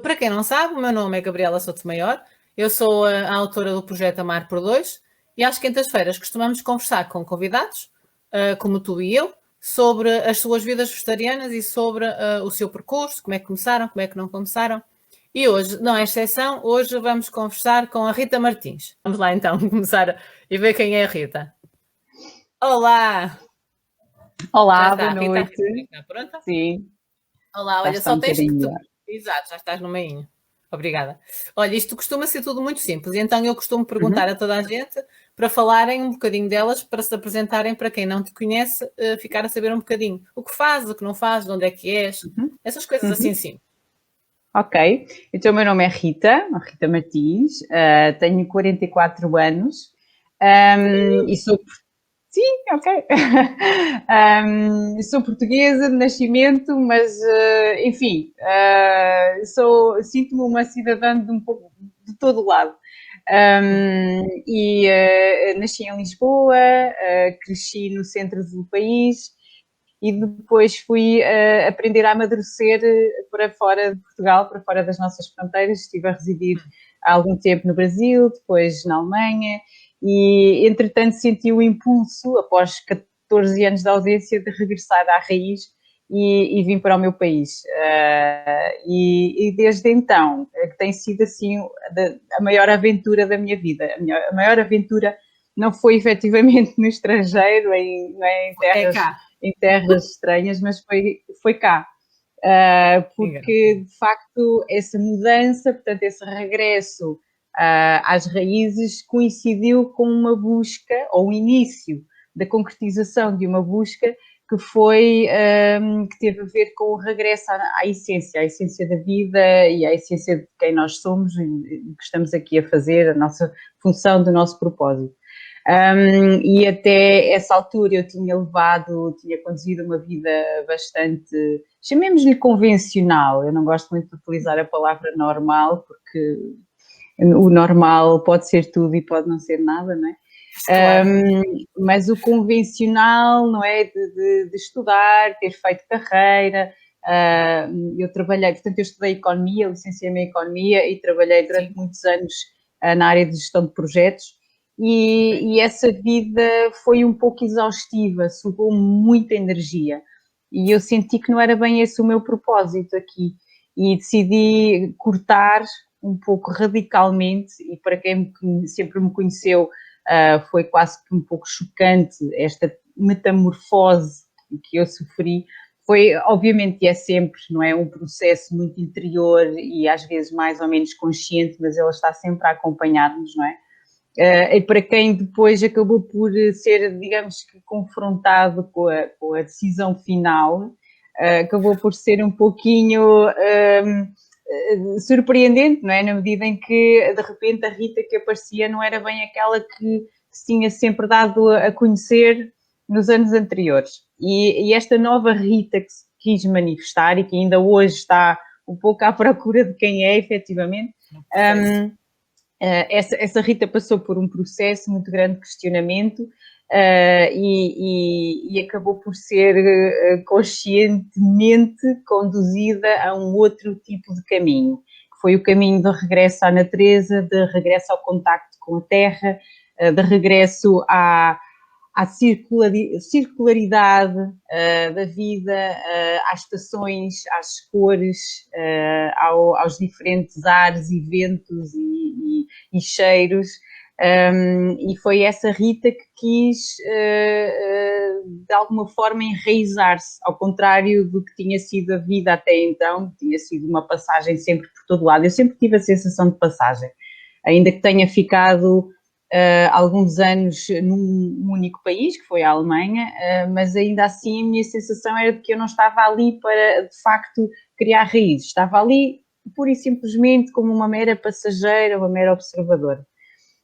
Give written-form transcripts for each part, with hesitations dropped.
Para quem não sabe, o meu nome é Gabriela Sotomayor, eu sou a autora do projeto Amar por Dois e às quintas-feiras costumamos conversar com convidados, como tu e eu, sobre as suas vidas vegetarianas e sobre o seu percurso, como é que começaram, como é que não começaram. E hoje, não é exceção, hoje vamos conversar com a Rita Martins. Vamos lá então começar e ver quem é a Rita. Olá! Já Olá, está, boa a Rita, noite. está pronta? Sim, Olá, já olha, está um só tens que. bocadinho melhor. Exato, já estás no meinho. Obrigada. Olha, isto costuma ser tudo muito simples, e então eu costumo perguntar Uhum, a toda a gente para falarem um bocadinho delas, para se apresentarem para quem não te conhece, ficar a saber um bocadinho o que fazes, o que não fazes, de onde é que és, uhum, essas coisas assim uhum. sim. Ok, então o meu nome é Rita, Rita Martins, tenho 44 anos, e sou. Sim, ok. Sou portuguesa de nascimento, mas, enfim, sinto-me uma cidadã de um pouco de todo lado. Nasci em Lisboa, cresci no centro do país e depois fui aprender a amadurecer para fora de Portugal, para fora das nossas fronteiras. Estive a residir há algum tempo no Brasil, depois na Alemanha, e entretanto senti o impulso, após 14 anos de ausência, de regressar à raiz e vim para o meu país. E desde então, que tem sido assim a maior aventura da minha vida. A maior aventura não foi efetivamente no estrangeiro, em É terras cá. estranhas, mas foi cá. Engraçado. Porque de facto essa mudança, portanto, esse regresso às raízes coincidiu com uma busca, ou o início da concretização de uma busca que foi, que teve a ver com o regresso à essência da vida e à essência de quem nós somos e que estamos aqui a fazer, a nossa função, do nosso propósito. E até essa altura eu tinha conduzido uma vida bastante, chamemos-lhe convencional. Eu não gosto muito de utilizar a palavra normal, porque o normal pode ser tudo e pode não ser nada, não é? Claro. Mas o convencional, não é? De estudar, ter feito carreira. Eu trabalhei, portanto, eu estudei economia, licenciei-me em economia e trabalhei durante Sim. muitos anos na área de gestão de projetos. Ok. E essa vida foi um pouco exaustiva, sugou muita energia. E eu senti que não era bem esse o meu propósito aqui. E decidi cortar um pouco radicalmente, e para quem sempre me conheceu, foi quase que um pouco chocante esta metamorfose que eu sofri. Foi, obviamente, é sempre, não é, um processo muito interior e às vezes mais ou menos consciente, mas ele está sempre a acompanhar-nos, não é? E para quem depois acabou por ser, digamos que, confrontado com a decisão final, acabou por ser um pouquinho surpreendente, não é? Na medida em que, de repente, a Rita que aparecia não era bem aquela que se tinha sempre dado a conhecer nos anos anteriores. E esta nova Rita que se quis manifestar e que ainda hoje está um pouco à procura de quem é, efetivamente, No processo. essa Rita passou por um processo muito grande de questionamento e acabou por ser conscientemente conduzida a um outro tipo de caminho, que foi o caminho de regresso à natureza, de regresso ao contacto com a terra, de regresso à circularidade da vida, às estações, às cores, aos diferentes ares e ventos e cheiros. E foi essa Rita que quis, de alguma forma, enraizar-se, ao contrário do que tinha sido a vida até então, que tinha sido uma passagem sempre por todo lado. Eu sempre tive a sensação de passagem, ainda que tenha ficado alguns anos num único país, que foi a Alemanha, mas ainda assim a minha sensação era de que eu não estava ali para, de facto, criar raízes. Estava ali pura e simplesmente como uma mera passageira, uma mera observadora.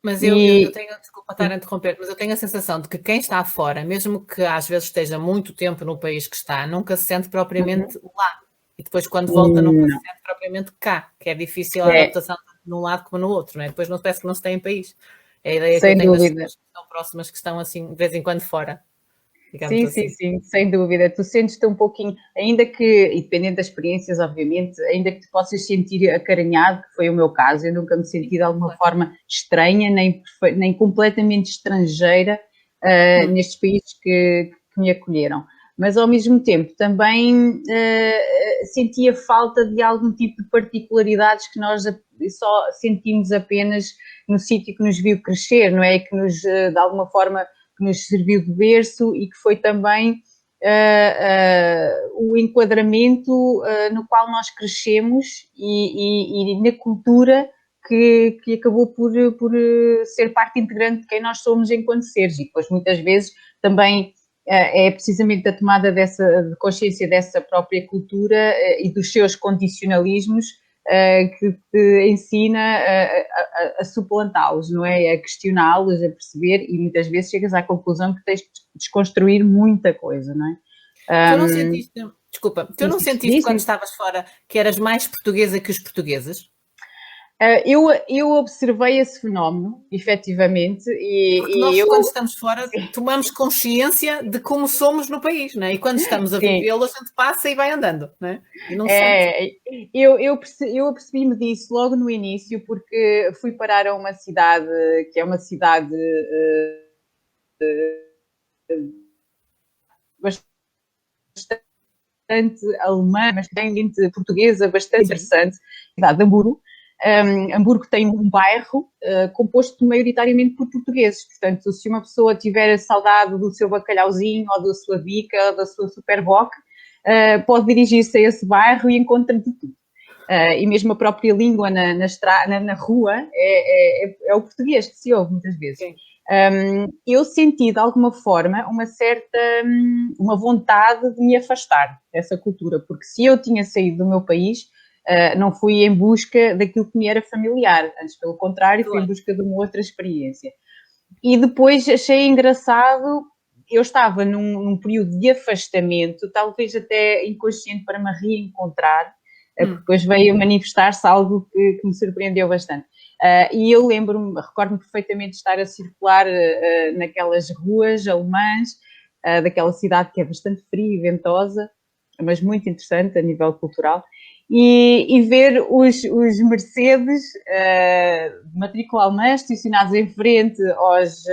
Mas eu E tenho, desculpa estar a interromper, mas eu tenho a sensação de que quem está fora, mesmo que às vezes esteja muito tempo no país que está, nunca se sente propriamente lá. E depois, quando volta, nunca se não, sente propriamente cá, que é difícil a é, adaptação tanto num lado como no outro, não é? Depois não parece que não se tem em país. É a ideia que eu sem tenho das dúvida. pessoas que estão próximas, que estão assim, de vez em quando fora. digamos Sim, sim, assim. sim, sem dúvida. Tu sentes-te um pouquinho, ainda que, e dependendo das experiências, obviamente, ainda que te possas sentir acarinhado, que foi o meu caso, eu nunca me senti de alguma Claro. forma estranha, nem completamente estrangeira, nestes países que me acolheram. Mas ao mesmo tempo também sentia falta de algum tipo de particularidades que nós só sentimos apenas no sítio que nos viu crescer, não é? Que nos, de alguma forma, que nos serviu de berço e que foi também o enquadramento no qual nós crescemos e na cultura que acabou por ser parte integrante de quem nós somos enquanto seres. E depois, muitas vezes, também é precisamente a tomada de consciência dessa própria cultura e dos seus condicionalismos que te ensina a suplantá-los, não é? A questioná-los, a perceber, e muitas vezes chegas à conclusão que tens de desconstruir muita coisa, não é? Tu não sentiste, desculpa, tu não sentiste Diz, quando diz. estavas fora que eras mais portuguesa que os portugueses? Eu observei esse fenómeno, efetivamente, Porque e nós, eu, quando estamos fora, sim, tomamos consciência de como somos no país, não é? E quando estamos a sim. vivê-lo, a gente passa e vai andando, não é? E não sente. É, eu apercebi-me disso logo no início, porque fui parar a uma cidade que é uma cidade bastante alemã, mas também portuguesa, bastante Sim. interessante, cidade de Hamburgo. Hamburgo tem um bairro composto maioritariamente por portugueses, portanto, se uma pessoa tiver saudade do seu bacalhauzinho, ou da sua bica, ou da sua superboc, pode dirigir-se a esse bairro e encontra de tudo. E mesmo a própria língua na rua é o português que se ouve muitas vezes. Sim. Eu senti de alguma forma uma vontade de me afastar dessa cultura, porque se eu tinha saído do meu país, não fui em busca daquilo que me era familiar, antes pelo contrário, fui em Claro. busca de uma outra experiência. E depois achei engraçado, eu estava num período de afastamento, talvez até inconsciente para me reencontrar, porque depois veio manifestar-se algo que me surpreendeu bastante. E eu recordo-me perfeitamente de estar a circular naquelas ruas alemãs, daquela cidade que é bastante fria e ventosa, mas muito interessante a nível cultural, e ver os Mercedes de matrícula alemã estacionados em frente aos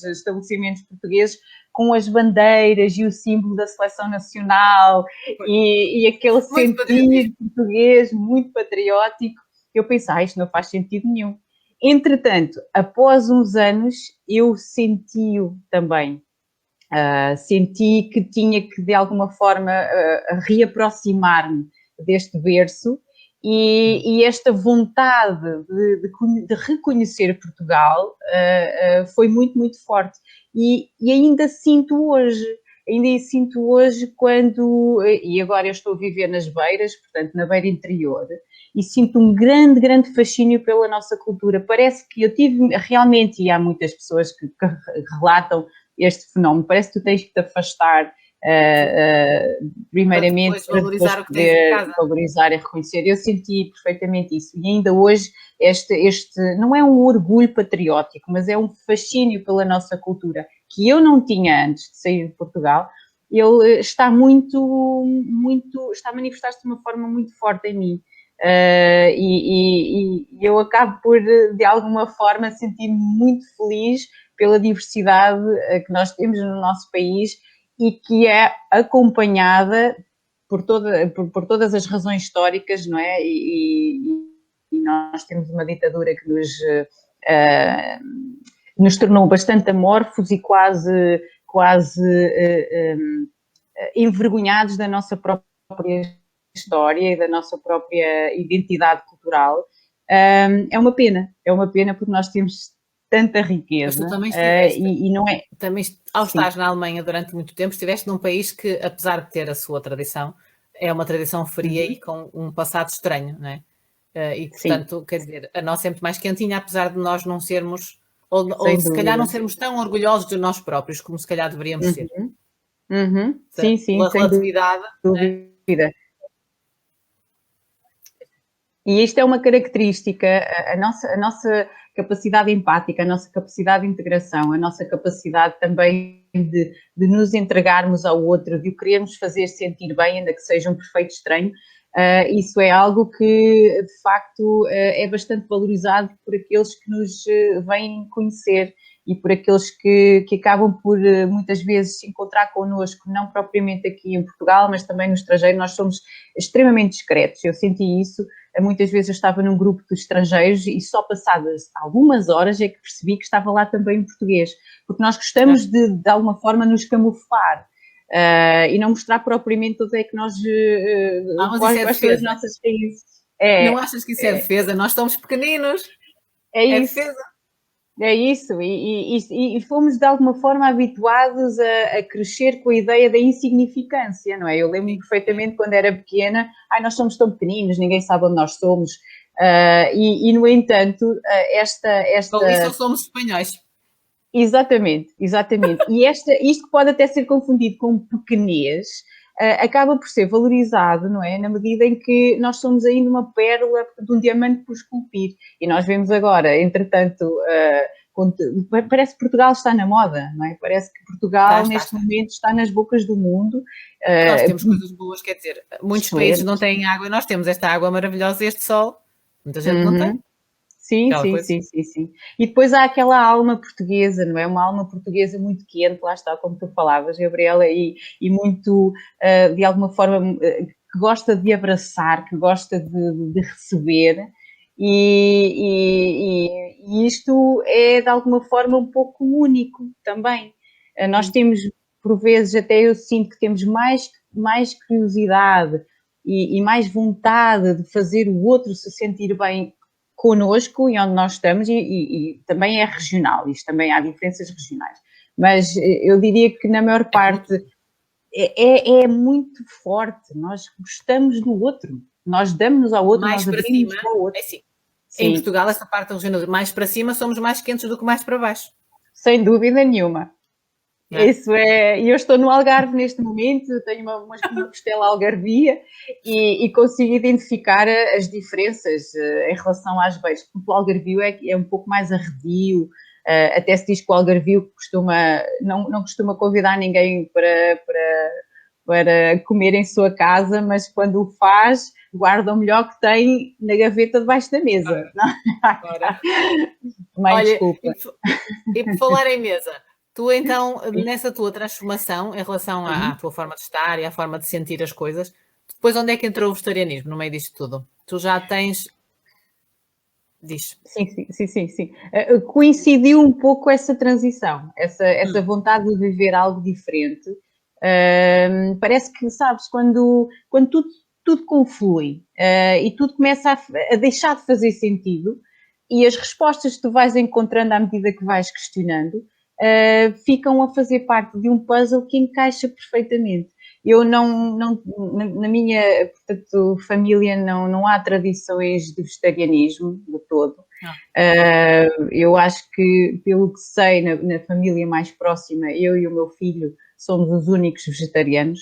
estabelecimentos portugueses com as bandeiras e o símbolo da seleção nacional e aquele Muito sentir patriotismo. português muito patriótico. Eu pensei, isto não faz sentido nenhum. Entretanto, após uns anos, eu senti-o também. Senti que tinha que, de alguma forma, reaproximar-me deste berço e esta vontade de reconhecer Portugal foi muito, muito forte. E ainda sinto hoje quando, e agora eu estou a viver nas Beiras, portanto na Beira Interior, e sinto um grande, grande fascínio pela nossa cultura. Parece que eu tive realmente, e há muitas pessoas que relatam este fenómeno, parece que tu tens que te afastar Para primeiramente depois para depois valorizar o que tens em poder casa. valorizar e reconhecer. Eu senti perfeitamente isso e ainda hoje este não é um orgulho patriótico, mas é um fascínio pela nossa cultura que eu não tinha antes de sair de Portugal. Ele está está a manifestar-se de uma forma muito forte em mim. E eu acabo por, de alguma forma, sentir-me muito feliz pela diversidade que nós temos no nosso país e que é acompanhada por todas as razões históricas, não é? E nós temos uma ditadura que nos tornou bastante amorfos e quase envergonhados da nossa própria história e da nossa própria identidade cultural. É uma pena porque nós temos tanta Mas tu riqueza também estiveste, e não é. também, ao Sim. estar na Alemanha durante muito tempo, estiveste num país que, apesar de ter a sua tradição, é uma tradição fria e com um passado estranho, não é? E, Sim, portanto, quer dizer, a nossa é muito mais quentinha, apesar de nós não sermos, ou sem se calhar não dúvida. sermos tão orgulhosos de nós próprios como se calhar deveríamos ser. Uhum, uhum. Sim, sim, Pela sem relatividade, não é? dúvida. E isto é uma característica, a nossa capacidade empática, a nossa capacidade de integração, a nossa capacidade também de nos entregarmos ao outro, de o querermos fazer sentir bem, ainda que seja um perfeito estranho, isso é algo que, de facto, é bastante valorizado por aqueles que nos vêm conhecer e por aqueles que acabam por, muitas vezes, se encontrar connosco, não propriamente aqui em Portugal, mas também no estrangeiro. Nós somos extremamente discretos, eu senti isso. Muitas vezes eu estava num grupo de estrangeiros e só passadas algumas horas é que percebi que estava lá também em português, porque nós gostamos de alguma forma, nos camuflar. E não mostrar propriamente onde é que nós, quais são as nossas raízes. Não achas que isso é defesa? Nós somos pequeninos. É isso. Defesa. É isso, e fomos de alguma forma habituados a crescer com a ideia da insignificância, não é? Eu lembro-me perfeitamente quando era pequena, nós somos tão pequeninos, ninguém sabe onde nós somos, e no entanto, esta... Ou isso só somos espanhóis. Exatamente. E isto que pode até ser confundido com pequenez, acaba por ser valorizado, não é? Na medida em que nós somos ainda uma pérola de um diamante por esculpir. E nós vemos agora, entretanto, parece que Portugal está na moda, não é? Parece que Portugal, neste momento, está nas bocas do mundo. Nós temos coisas boas, quer dizer, muitos países não têm água e nós temos esta água maravilhosa e este sol. Muita gente não tem. Sim. E depois há aquela alma portuguesa, não é? Uma alma portuguesa muito quente, lá está, como tu falavas, Gabriela, e muito, de alguma forma, que gosta de abraçar, que gosta de receber, e isto é, de alguma forma, um pouco único também. Nós temos, por vezes, até eu sinto que temos mais curiosidade e mais vontade de fazer o outro se sentir bem connosco e onde nós estamos, e também é regional, isto também há diferenças regionais, mas eu diria que na maior parte é muito forte, nós gostamos do outro, nós damos-nos ao outro, mais nós para cima, ao outro. É assim. Em Portugal, esta parte regional, mais para cima somos mais quentes do que mais para baixo. Sem dúvida nenhuma. Isso é, eu estou no Algarve neste momento, tenho uma costela algarvia e consigo identificar as diferenças em relação às beiras, porque o algarvio é um pouco mais arredio, até se diz que o algarvio não costuma convidar ninguém para comer em sua casa, mas quando o faz, guarda o melhor que tem na gaveta debaixo da mesa. Olha, desculpa. E por falar em mesa, tu então, nessa tua transformação em relação à tua forma de estar e à forma de sentir as coisas, depois onde é que entrou o vegetarianismo no meio disto tudo? Tu já tens... Diz. Sim. Coincidiu um pouco essa transição, essa vontade de viver algo diferente. Parece que, sabes, quando tudo conflui e tudo começa a deixar de fazer sentido e as respostas que tu vais encontrando à medida que vais questionando ficam a fazer parte de um puzzle que encaixa perfeitamente. Eu na minha, portanto, família não há tradições de vegetarianismo de todo. Eu acho que, pelo que sei, na família mais próxima, eu e o meu filho somos os únicos vegetarianos.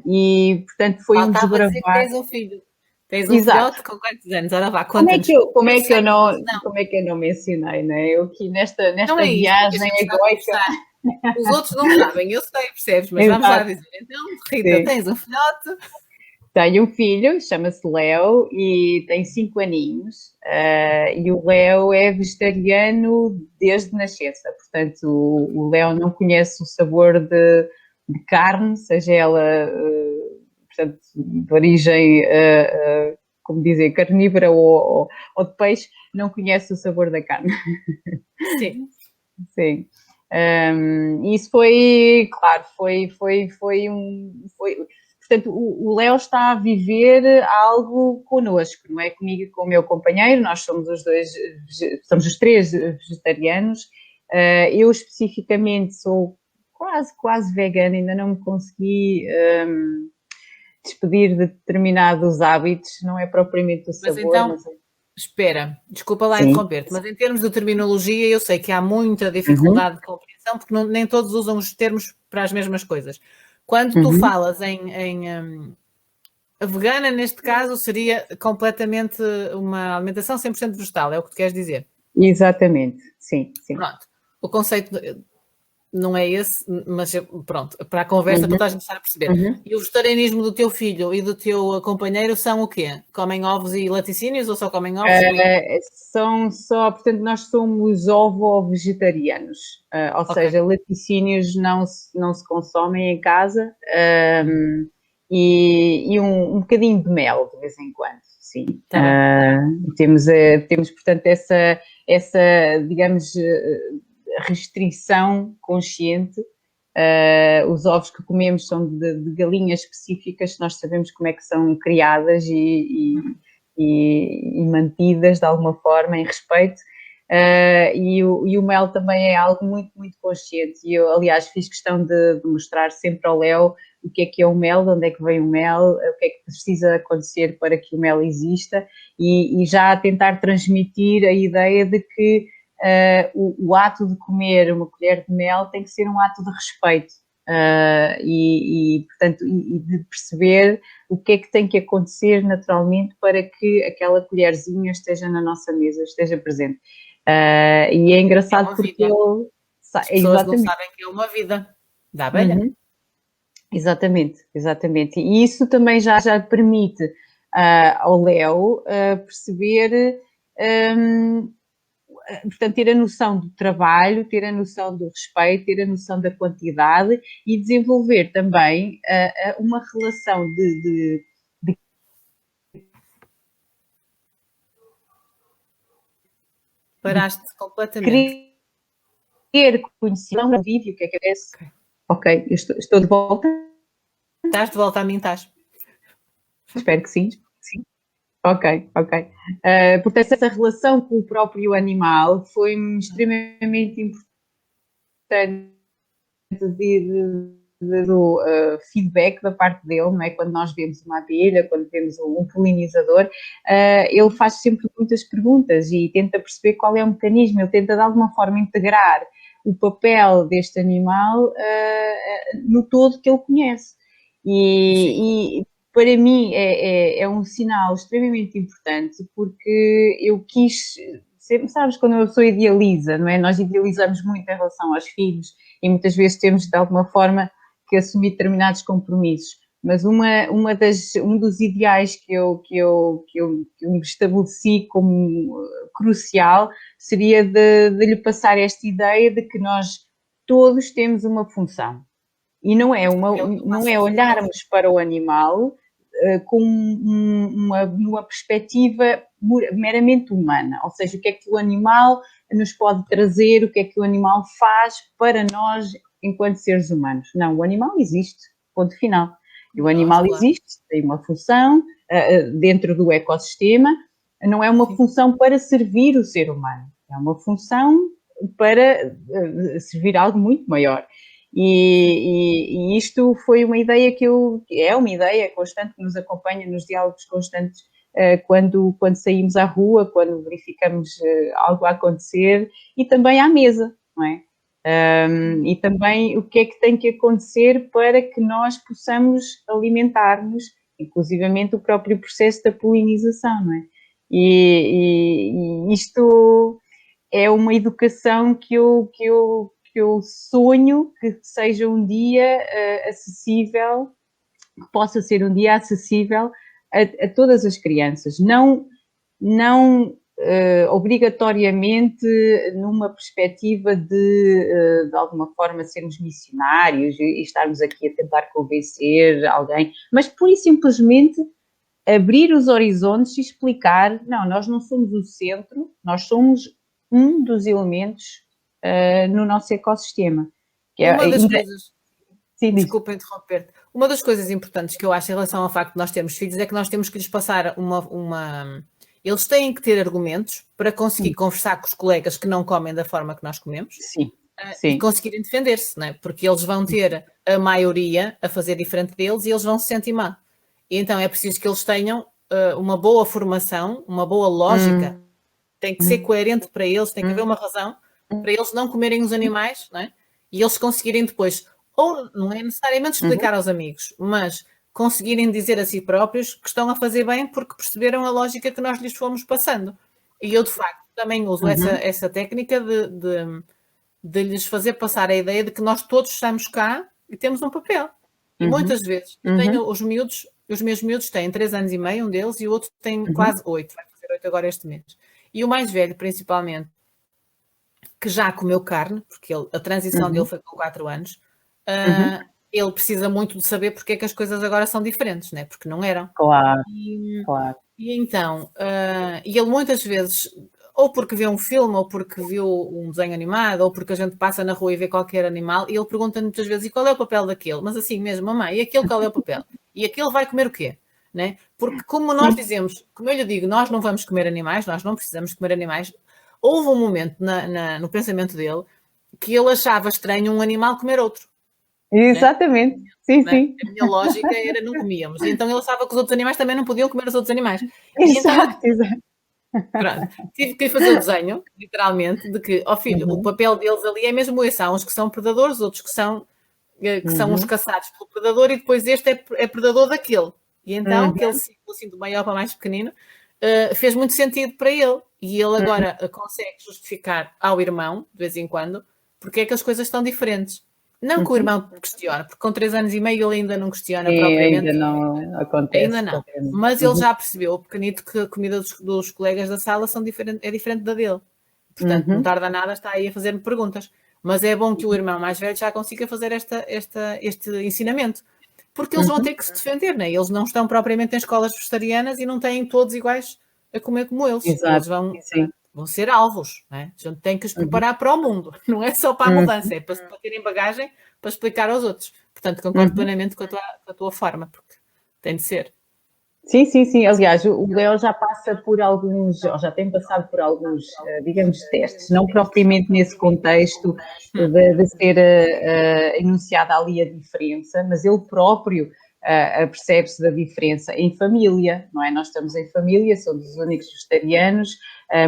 E, portanto, foi um desbravar. Dizer que tens um filho. Tens um filhote com quantos anos? Ora vá, conta-nos. Como é que eu não mencionei, né? Eu aqui nesta viagem egoica... Os outros não sabem, eu sei, percebes? Mas vamos lá dizer. Então, Rita, tens um filhote? Tenho um filho, chama-se Léo e tem 5 aninhos. E o Léo é vegetariano desde nascença. Portanto, o Léo não conhece o sabor de carne, seja ela, portanto, de origem, como dizer, carnívora ou de peixe, não conhece o sabor da carne. Sim. Isso foi, claro, portanto, o Léo está a viver algo connosco, não é? Comigo e com o meu companheiro, nós somos os três vegetarianos. Eu especificamente sou quase vegana, ainda não me consegui despedir de determinados hábitos, não é propriamente o sabor, mas... Espera, desculpa lá interromper-te, mas em termos de terminologia eu sei que há muita dificuldade de compreensão porque nem todos usam os termos para as mesmas coisas. Quando tu falas em a vegana, neste caso, seria completamente uma alimentação 100% vegetal, é o que tu queres dizer? Exatamente, sim, sim. Pronto. O conceito não é esse, mas pronto, para a conversa para estás a começar a perceber. E o vegetarianismo do teu filho e do teu companheiro são o quê? Comem ovos e laticínios ou só comem ovos? São só, portanto, nós somos ovo-vegetarianos, ou seja, laticínios não se consomem em casa, e um bocadinho de mel de vez em quando, sim. Temos, portanto, essa, digamos, restrição consciente. Os ovos que comemos são de galinhas específicas, nós sabemos como é que são criadas e mantidas de alguma forma em respeito, e o mel também é algo muito, muito consciente, e eu, aliás, fiz questão de mostrar sempre ao Léo o que é o mel, de onde é que vem o mel, o que é que precisa acontecer para que o mel exista, e já tentar transmitir a ideia de que o ato de comer uma colher de mel tem que ser um ato de respeito, portanto, de perceber o que é que tem que acontecer naturalmente para que aquela colherzinha esteja na nossa mesa, esteja presente. E é engraçado porque ele... As pessoas não sabem que é uma vida da abelha. Exatamente. E isso também já permite ao Léo perceber... portanto, ter a noção do trabalho, ter a noção do respeito, ter a noção da quantidade e desenvolver também uma relação de Paraste completamente. Querer conhecer um vídeo, o que é que acontece? Ok, estou de volta. Estás de volta a mim, estás? Espero que sim. Ok. Portanto, essa relação com o próprio animal foi-me extremamente importante do feedback da parte dele, não é? Quando nós vemos uma abelha, quando vemos um polinizador, ele faz sempre muitas perguntas e tenta perceber qual é o mecanismo, ele tenta de alguma forma integrar o papel deste animal no todo que ele conhece. E para mim é um sinal extremamente importante, porque eu quis, sempre, sabes, quando uma pessoa idealiza, não é? Nós idealizamos muito em relação aos filhos e muitas vezes temos de alguma forma que assumir determinados compromissos, mas um dos ideais que eu me estabeleci como crucial seria de lhe passar esta ideia de que nós todos temos uma função. E não é olharmos para o animal com uma perspectiva meramente humana, ou seja, o que é que o animal nos pode trazer, o que é que o animal faz para nós enquanto seres humanos. Não, o animal existe, ponto final. E o animal existe, tem uma função dentro do ecossistema, não é uma função para servir o ser humano, é uma função para servir algo muito maior. E isto foi uma ideia é uma ideia constante que nos acompanha nos diálogos constantes quando saímos à rua, quando verificamos algo a acontecer e também à mesa, não é? E também o que é que tem que acontecer para que nós possamos alimentar-nos, inclusivamente o próprio processo da polinização, não é? E isto é uma educação que eu sonho que seja um dia acessível, que possa ser um dia acessível a todas as crianças, não obrigatoriamente numa perspectiva de alguma forma sermos missionários e estarmos aqui a tentar convencer alguém, mas pura e simplesmente abrir os horizontes e explicar, não, nós não somos o centro, nós somos um dos elementos no nosso ecossistema. Uma das coisas, desculpa interromper-te, uma das coisas importantes que eu acho em relação ao facto de nós termos filhos é que nós temos que lhes passar eles têm que ter argumentos para conseguir conversar com os colegas que não comem da forma que nós comemos e conseguirem defender-se, não é? Porque eles vão ter a maioria a fazer diferente deles e eles vão se sentir mal. E então é preciso que eles tenham uma boa formação, uma boa lógica, tem que ser coerente para eles, tem que haver uma razão para eles não comerem os animais, não é? E eles conseguirem depois, ou não é necessariamente explicar aos amigos, mas conseguirem dizer a si próprios que estão a fazer bem porque perceberam a lógica que nós lhes fomos passando. E eu, de facto, também uso essa técnica de lhes fazer passar a ideia de que nós todos estamos cá e temos um papel. E muitas vezes, eu tenho os meus miúdos têm 3 anos e meio, um deles, e o outro tem quase 8, vai fazer 8 agora este mês. E o mais velho, principalmente, que já comeu carne, porque a transição dele foi com 4 anos, ele precisa muito de saber porque é que as coisas agora são diferentes, né? Porque não eram. Claro, E, claro. e então, e ele muitas vezes, ou porque vê um filme, ou porque viu um desenho animado, ou porque a gente passa na rua e vê qualquer animal, e ele pergunta muitas vezes, e qual é o papel daquele? Mas assim mesmo, mamãe, e aquele qual é o papel? E aquele vai comer o quê? Né? Porque como nós dizemos, como eu lhe digo, nós não vamos comer animais, nós não precisamos comer animais, houve um momento no pensamento dele que ele achava estranho um animal comer outro. Exatamente, né? Sim, né? sim. A minha lógica era não comíamos. E então ele achava que os outros animais também não podiam comer os outros animais. Exato, então, exato. Pronto, tive que fazer o desenho, literalmente, de que, ó filho, o papel deles ali é mesmo esse. Há uns que são predadores, outros que são os caçados pelo predador, e depois este é predador daquele. E então, aquele ciclo assim, do maior para mais pequenino, fez muito sentido para ele. E ele agora consegue justificar ao irmão, de vez em quando, porque é que as coisas estão diferentes. Não que o irmão questione, porque com 3 anos e meio ele ainda não questiona propriamente. Ainda não acontece. Ainda não. Mas ele já percebeu, o pequenito, que a comida dos colegas da sala é diferente da dele. Portanto, não tarda nada, está aí a fazer-me perguntas. Mas é bom que o irmão mais velho já consiga fazer este ensinamento. Porque eles vão ter que se defender, né? Eles não estão propriamente em escolas vegetarianas e não têm todos iguais a comer como eles. Exato, Eles vão ser alvos, né? A gente tem que os preparar para o mundo. Não é só para a mudança, é para terem bagagem para explicar aos outros. Portanto, concordo plenamente com a tua forma, porque tem de ser. Sim, sim, sim. Aliás, o Leo já passa por alguns, ou já tem passado por alguns, digamos, testes, não propriamente nesse contexto de ser enunciada ali a diferença, mas ele próprio percebe-se da diferença em família, não é? Nós estamos em família, somos os únicos vegetarianos,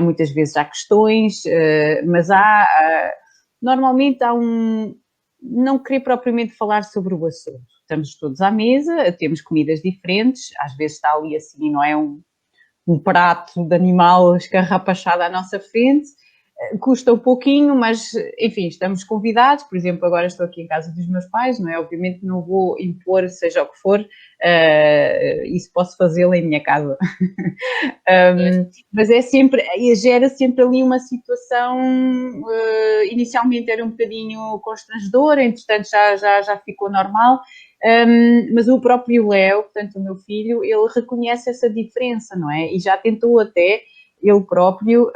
muitas vezes há questões, mas normalmente há não querer propriamente falar sobre o assunto. Estamos todos à mesa, temos comidas diferentes, às vezes está ali assim, não é, um prato de animal escarrapachado à nossa frente, custa um pouquinho, mas enfim, estamos convidados. Por exemplo, agora estou aqui em casa dos meus pais, não é? Obviamente não vou impor, seja o que for, isso posso fazê-lo em minha casa. Mas gera sempre ali uma situação, inicialmente era um bocadinho constrangedora, entretanto já ficou normal. Mas o próprio Leo, portanto o meu filho, ele reconhece essa diferença, não é? E já tentou até ele próprio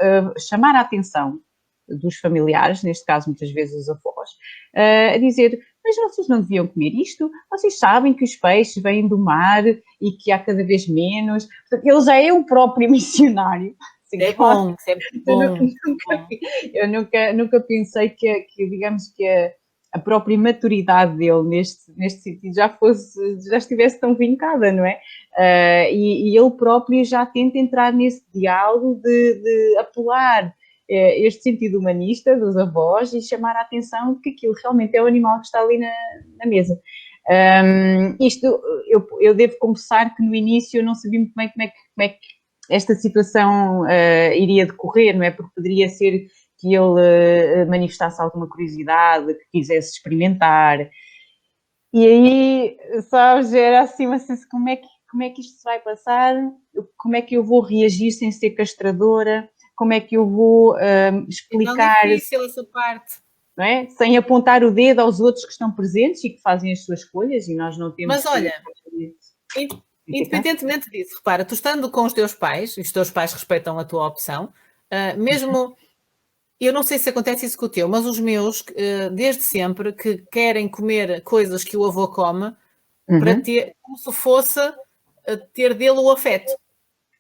chamar a atenção dos familiares, neste caso muitas vezes os avós, a dizer, mas vocês não deviam comer isto? Vocês sabem que os peixes vêm do mar e que há cada vez menos. Portanto, ele já é o próprio missionário. É bom, é bom. Eu nunca pensei que digamos que a própria maturidade dele neste sentido já estivesse tão vincada, não é? E ele próprio já tenta entrar nesse diálogo de apelar este sentido humanista dos avós e chamar a atenção que aquilo realmente é o animal que está ali na mesa. Eu devo confessar que no início eu não sabia muito bem como é que esta situação iria decorrer, não é? Porque poderia ser que ele manifestasse alguma curiosidade, que quisesse experimentar. E aí, sabes, era assim, mas como é que isto se vai passar? Como é que eu vou reagir sem ser castradora? Como é que eu vou explicar? É difícil essa parte. Não é? Sem apontar o dedo aos outros que estão presentes e que fazem as suas escolhas, e nós não temos... Mas olha, independentemente disso, repara, tu estando com os teus pais, e os teus pais respeitam a tua opção, mesmo... Eu não sei se acontece isso com o teu, mas os meus, desde sempre, que querem comer coisas que o avô come, para ter, como se fosse ter dele o afeto.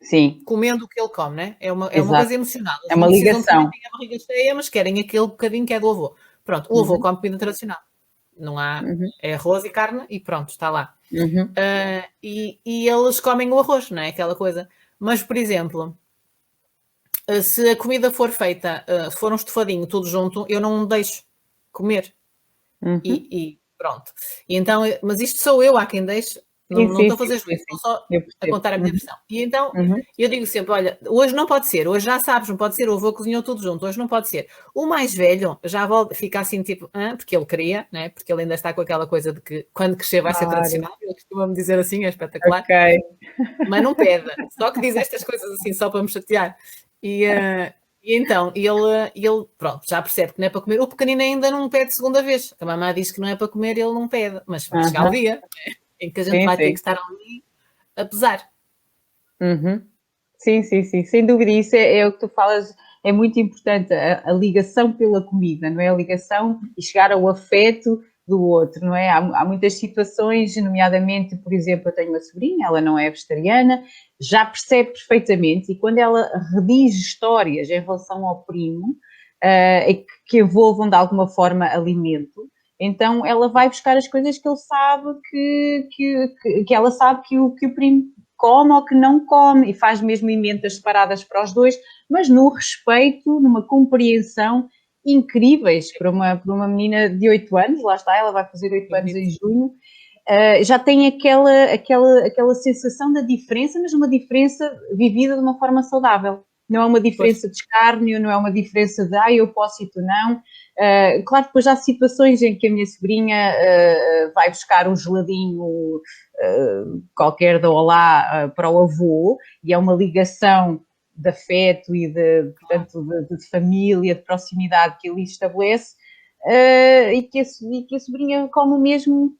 Sim. Comendo o que ele come, né? É uma coisa emocional. É uma ligação. Têm a barriga cheia, mas querem aquele bocadinho que é do avô. Pronto, o avô come comida tradicional. Não há... É arroz e carne e pronto, está lá. E eles comem o arroz, não é? Aquela coisa. Mas, por exemplo... Se a comida for feita, se for um estofadinho tudo junto, eu não deixo comer. E pronto. E então, mas isto sou eu, há quem deixe, Não, Sim, não sim, estou a sim, fazer sim, juízo, sim. estou só Eu a percebo. contar a minha Uhum, versão. E então uhum. eu digo sempre: olha, hoje não pode ser, hoje já sabes, não pode ser, o avô cozinhou tudo junto, hoje não pode ser. O mais velho já volta, fica assim tipo, porque ele queria, né? Porque ele ainda está com aquela coisa de que quando crescer vai ser Claro, tradicional, ele costuma-me dizer assim, é espetacular, ok. mas não pede, só que diz estas coisas assim só para me chatear. E, e então ele, pronto, já percebe que não é para comer. O pequenino ainda não pede segunda vez. A mamãe diz que não é para comer, ele não pede, mas vai chegar o Aham, dia em que a gente sim, vai ter sim. que estar ali a pesar. Uhum. Sim, sim, sim, sem dúvida. Isso é o que tu falas, é muito importante, a ligação pela comida, não é? A ligação e chegar ao afeto do outro, não é? Há muitas situações, nomeadamente, por exemplo, eu tenho uma sobrinha, ela não é vegetariana, já percebe perfeitamente, e quando ela redige histórias em relação ao primo, que envolvam de alguma forma alimento, então ela vai buscar as coisas que ele sabe que ela sabe que o primo come ou que não come, e faz mesmo emendas separadas para os dois, mas no respeito, numa compreensão incríveis para uma menina de 8 anos, lá está, ela vai fazer 8 anos em junho, já tem aquela sensação da diferença, mas uma diferença vivida de uma forma saudável. Não é uma Pois, diferença de escárnio, não é uma diferença de eu posso e tu não. Claro que depois há situações em que a minha sobrinha vai buscar um geladinho qualquer da Olá para o avô, e é uma ligação de afeto e portanto, de família, de proximidade que ali estabelece, e que a sobrinha come o mesmo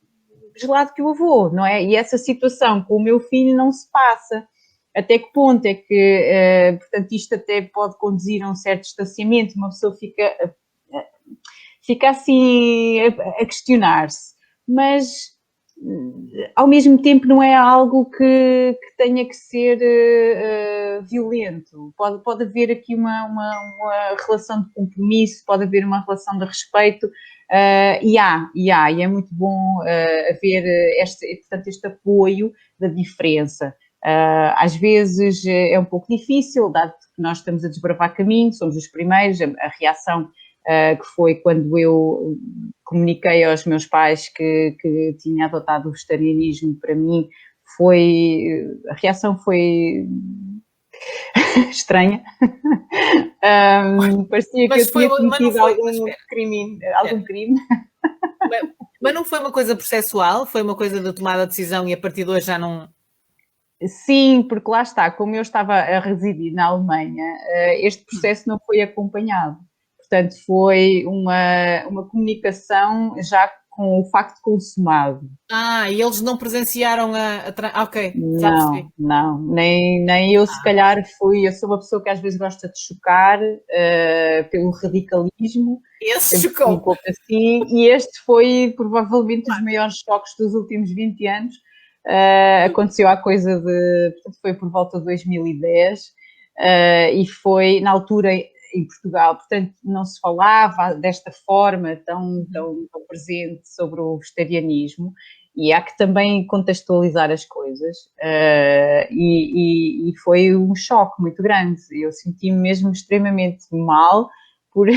gelado que o avô, não é? E essa situação com o meu filho não se passa. Até que ponto é que, portanto, isto até pode conduzir a um certo distanciamento, uma pessoa fica assim a questionar-se, mas ao mesmo tempo não é algo que tenha que ser violento. Pode haver aqui uma relação de compromisso, pode haver uma relação de respeito, e é muito bom haver portanto, este apoio da diferença. Às vezes é um pouco difícil, dado que nós estamos a desbravar caminho, somos os primeiros, a reação que foi quando eu comuniquei aos meus pais que tinha adotado o vegetarianismo, para mim a reação foi estranha. Parecia que eu tinha mas não cometido foi, mas espera, algum espera. crime. Mas não foi uma coisa processual, foi uma coisa de tomada de decisão e a partir de hoje já não. Sim, porque lá está, como eu estava a residir na Alemanha, este processo não foi acompanhado. Portanto, foi uma comunicação já com o facto consumado. E eles não presenciaram ok, já Não, percebi. não, nem eu se calhar fui, eu sou uma pessoa que às vezes gosta de chocar pelo radicalismo, Esse sempre fui um chocou. pouco assim, e este foi provavelmente dos maiores choques dos últimos 20 anos. Aconteceu há coisa de, portanto, foi por volta de 2010, e foi na altura em Portugal, portanto não se falava desta forma tão presente sobre o vegetarianismo, e há que também contextualizar as coisas, e foi um choque muito grande. Eu senti-me mesmo extremamente mal por,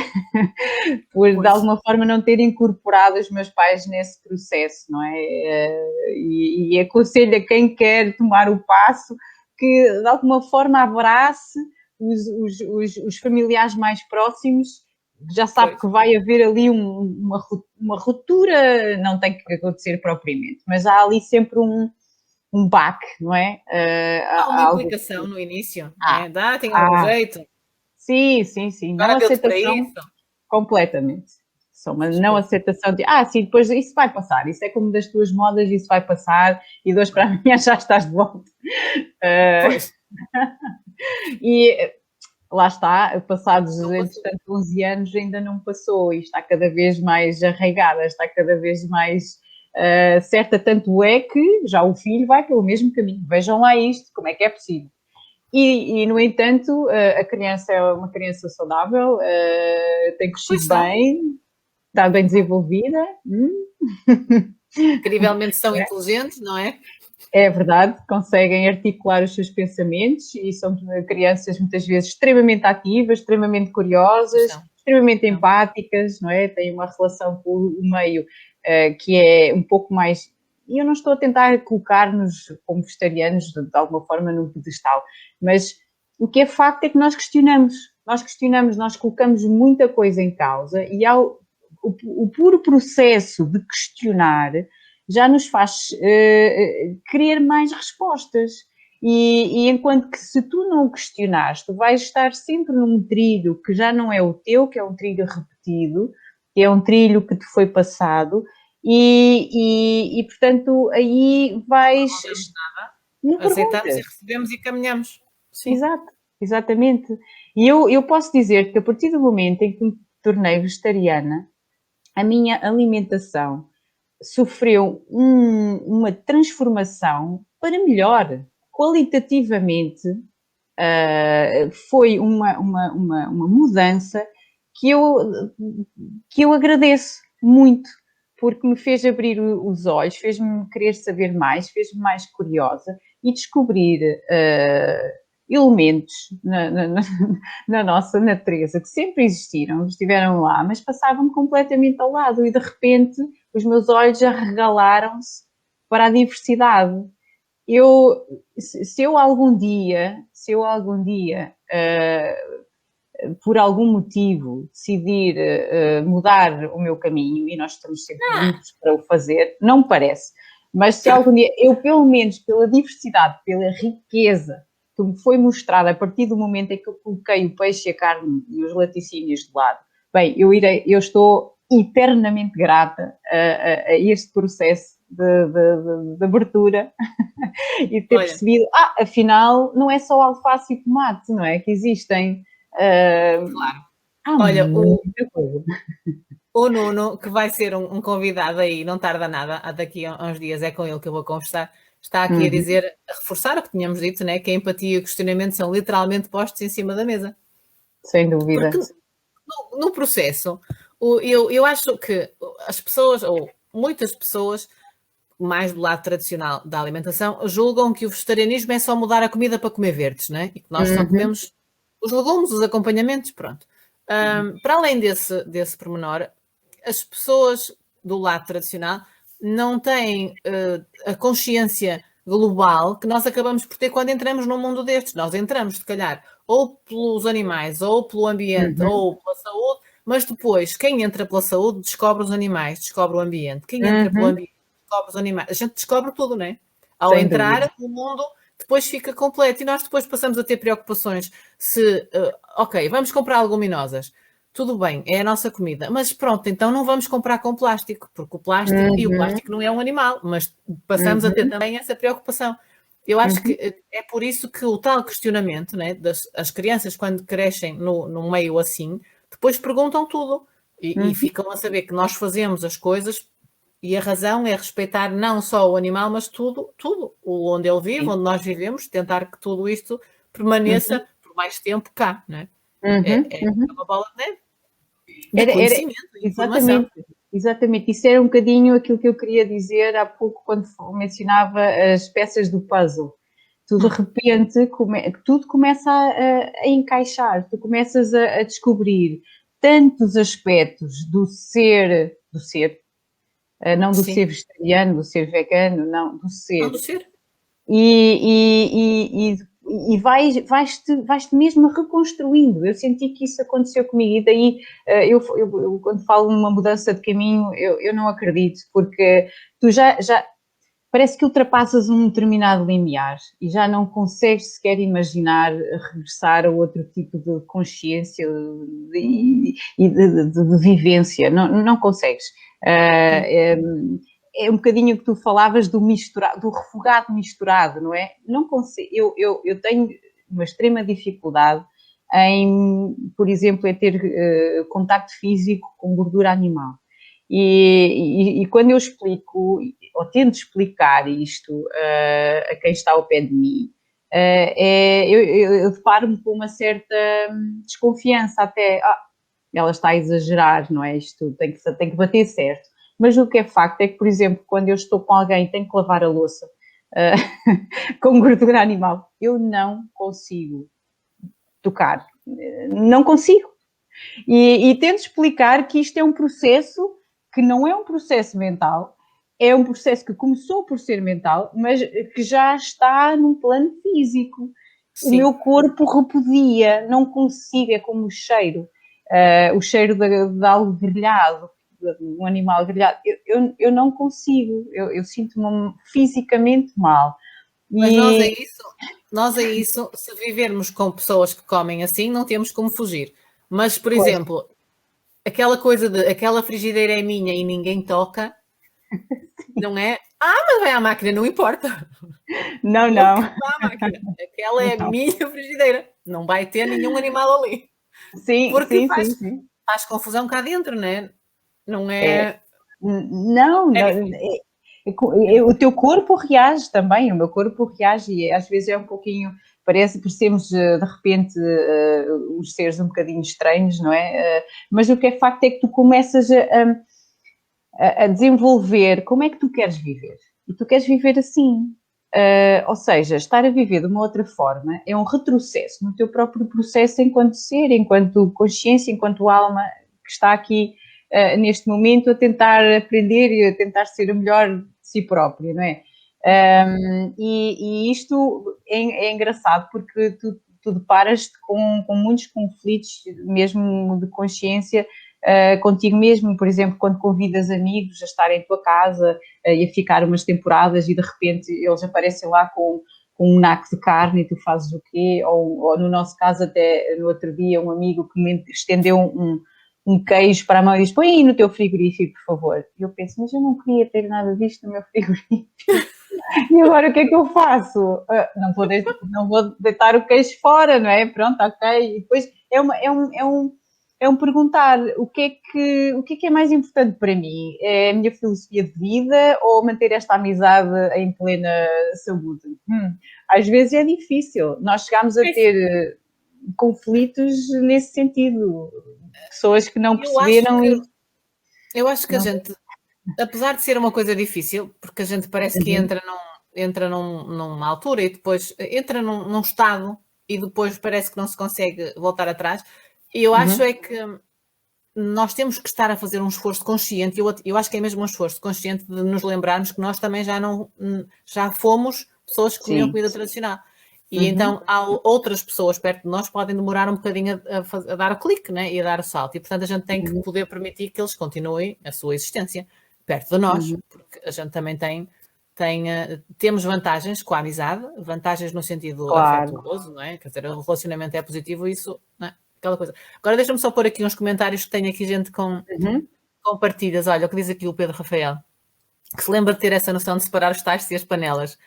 por de Pois. alguma forma não ter incorporado os meus pais nesse processo, não é? E aconselho a quem quer tomar o passo que de alguma forma abrace os familiares mais próximos, já sabe Pois. que vai haver ali uma ruptura, não tem que acontecer propriamente, mas há ali sempre um baque, não é? Há uma Há algo implicação que. no início, não Ah, é? Tem algum ah, jeito, sim, sim, sim, não agora deu-te para aceitação isso. completamente. Só uma Pois, não pois. aceitação de, sim, depois isso vai passar, isso é como das tuas modas, isso vai passar, e de hoje para amanhã já estás de volta. Uh, Pois, e lá está, passados, não passou. entretanto, 11 anos ainda não passou, e está cada vez mais arraigada, está cada vez mais certa, tanto é que já o filho vai pelo mesmo caminho. Vejam lá isto, como é que é possível? No entanto, a criança é uma criança saudável, tem Pois crescido são, bem, está bem desenvolvida. incrivelmente são inteligentes, não é? É verdade, conseguem articular os seus pensamentos e são crianças muitas vezes extremamente ativas, extremamente Pois curiosas, são, extremamente são. empáticas, não é? Têm uma relação com o meio que é um pouco mais, eu não estou a tentar colocar-nos como vegetarianos de alguma forma num pedestal, mas o que é facto é que nós colocamos muita coisa em causa e o puro processo de questionar já nos faz querer mais respostas. E enquanto que se tu não o questionares, tu vais estar sempre num trilho que já não é o teu, que é um trilho repetido, que é um trilho que te foi passado, e portanto aí vais... Não temos nada, Não aceitamos e perguntas. recebemos e caminhamos. Sim. Exato, exatamente. E eu posso dizer que a partir do momento em que me tornei vegetariana, a minha alimentação sofreu uma transformação para melhor. Qualitativamente, foi uma mudança que eu agradeço muito, porque me fez abrir os olhos, fez-me querer saber mais, fez-me mais curiosa e descobrir elementos na nossa natureza que sempre existiram, estiveram lá, mas passavam completamente ao lado e de repente os meus olhos arregalaram-se para a diversidade. Se eu algum dia, por algum motivo, decidir mudar o meu caminho, e nós estamos sempre juntos para o fazer, não me parece, mas se algum dia, eu pelo menos pela diversidade, pela riqueza que me foi mostrada a partir do momento em que eu coloquei o peixe, a carne e os laticínios de lado, bem, eu estou eternamente grata a este processo de abertura e ter percebido, afinal, não é só alface e tomate, não é? Que existem. Claro. Olha, muita coisa. O Nuno, que vai ser um convidado aí, não tarda nada, daqui a uns dias é com ele que eu vou conversar, está aqui a dizer, a reforçar o que tínhamos dito, né? Que a empatia e o questionamento são literalmente postos em cima da mesa. Sem dúvida. Porque no processo, eu acho que as pessoas, ou muitas pessoas, mais do lado tradicional da alimentação, julgam que o vegetarianismo é só mudar a comida para comer verdes, né? E que nós só comemos os legumes, os acompanhamentos, pronto. Para além desse pormenor, as pessoas do lado tradicional não têm a consciência global que nós acabamos por ter quando entramos num mundo destes. Nós entramos, se calhar, ou pelos animais, ou pelo ambiente, ou pela saúde, mas depois, quem entra pela saúde descobre os animais, descobre o ambiente. Quem entra pelo ambiente descobre os animais. A gente descobre tudo, não é? Ao Sem entrar, dúvida. o mundo depois fica completo. E nós depois passamos a ter preocupações se, ok, vamos comprar leguminosas. Tudo bem, é a nossa comida. Mas pronto, então não vamos comprar com plástico, porque o plástico, e o plástico não é um animal, mas passamos a ter também essa preocupação. Eu acho que é por isso que o tal questionamento, né, as crianças quando crescem no meio assim, depois perguntam tudo e ficam a saber que nós fazemos as coisas e a razão é respeitar não só o animal, mas tudo, onde ele vive, onde nós vivemos, tentar que tudo isto permaneça por mais tempo cá, não é? É uma bola de neve. É conhecimento, informação. Exatamente. Isso era um bocadinho aquilo que eu queria dizer há pouco quando mencionava as peças do puzzle. Tu de repente, tudo começa a encaixar, tu começas a descobrir tantos aspectos do ser, não do ser vegetariano, do ser vegano, não, do ser. Não do ser. E vais-te mesmo reconstruindo. Eu senti que isso aconteceu comigo e daí eu quando falo numa mudança de caminho, eu não acredito, porque tu já parece que ultrapassas um determinado limiar e já não consegues sequer imaginar regressar a outro tipo de consciência e de vivência, não consegues. É um bocadinho o que tu falavas do misturado, do refogado misturado, não é? Não consigo, eu tenho uma extrema dificuldade em, por exemplo, em ter contacto físico com gordura animal. E quando eu explico, ou tento explicar isto a quem está ao pé de mim, eu deparo-me com uma certa desconfiança até, ela está a exagerar, não é? Isto tem que bater certo. Mas o que é facto é que, por exemplo, quando eu estou com alguém e tenho que lavar a louça com gordura animal, eu não consigo tocar. Não consigo. E tento explicar que isto é um processo que não é um processo mental, é um processo que começou por ser mental, mas que já está num plano físico. O Sim. meu corpo repudia, não consigo, é como o cheiro de algo grelhado, de um animal grelhado. Eu não consigo, eu sinto-me fisicamente mal. Mas E nós a isso, se vivermos com pessoas que comem assim, não temos como fugir. Mas, por pois, exemplo, aquela coisa de aquela frigideira é minha e ninguém toca, não é? Ah, mas vai à máquina, não importa. não, Eu não, que vá à máquina. Aquela é a não. minha frigideira. Não vai ter nenhum animal ali. Sim, Porque sim, sim, sim. faz confusão cá dentro, não é? Não É, é. não, É não, difícil. o teu corpo reage também, o meu corpo reage e às vezes é um pouquinho, parecemos de repente os seres um bocadinho estranhos, não é? Mas o que é facto é que tu começas a desenvolver como é que tu queres viver. E tu queres viver assim. Ou seja, estar a viver de uma outra forma é um retrocesso no teu próprio processo enquanto ser, enquanto consciência, enquanto alma que está aqui neste momento a tentar aprender e a tentar ser o melhor de si próprio, não é? E isto é engraçado porque tu deparas-te com muitos conflitos, mesmo de consciência, contigo mesmo, por exemplo, quando convidas amigos a estarem em tua casa e a ficar umas temporadas e de repente eles aparecem lá com um naco de carne e tu fazes o quê? Ou no nosso caso, até no outro dia, um amigo que me estendeu um queijo para a mão e diz: põe aí no teu frigorífico, por favor. E eu penso: mas eu não queria ter nada disto no meu frigorífico. E agora o que é que eu faço? Não vou deitar o queijo fora, não é? Pronto, ok. E depois é um perguntar o que é mais importante para mim? É a minha filosofia de vida ou manter esta amizade em plena saúde? Às vezes é difícil. Nós chegamos a ter conflitos nesse sentido. Pessoas que não Eu acho perceberam que, e eu acho que a não. gente, apesar de ser uma coisa difícil, porque a gente parece que Uhum, entra numa altura e depois entra num estado e depois parece que não se consegue voltar atrás. E eu acho uhum, é que nós temos que estar a fazer um esforço consciente, eu acho que é mesmo um esforço consciente de nos lembrarmos que nós também já fomos pessoas que comiam sim. comida tradicional. E Uhum, então há outras pessoas perto de nós que podem demorar um bocadinho a dar o clique, né? E a dar o salto. E portanto a gente tem que uhum, poder permitir que eles continuem a sua existência perto de nós, uhum. porque a gente também temos vantagens com a amizade, vantagens no sentido Claro. afetuoso, não é? Quer dizer, o relacionamento é positivo, isso, não é? Aquela coisa. Agora deixa-me só pôr aqui uns comentários que tenho aqui gente Uhum. com partilhas. Olha, o que diz aqui o Pedro Rafael, que se lembra de ter essa noção de separar os tachos e as panelas.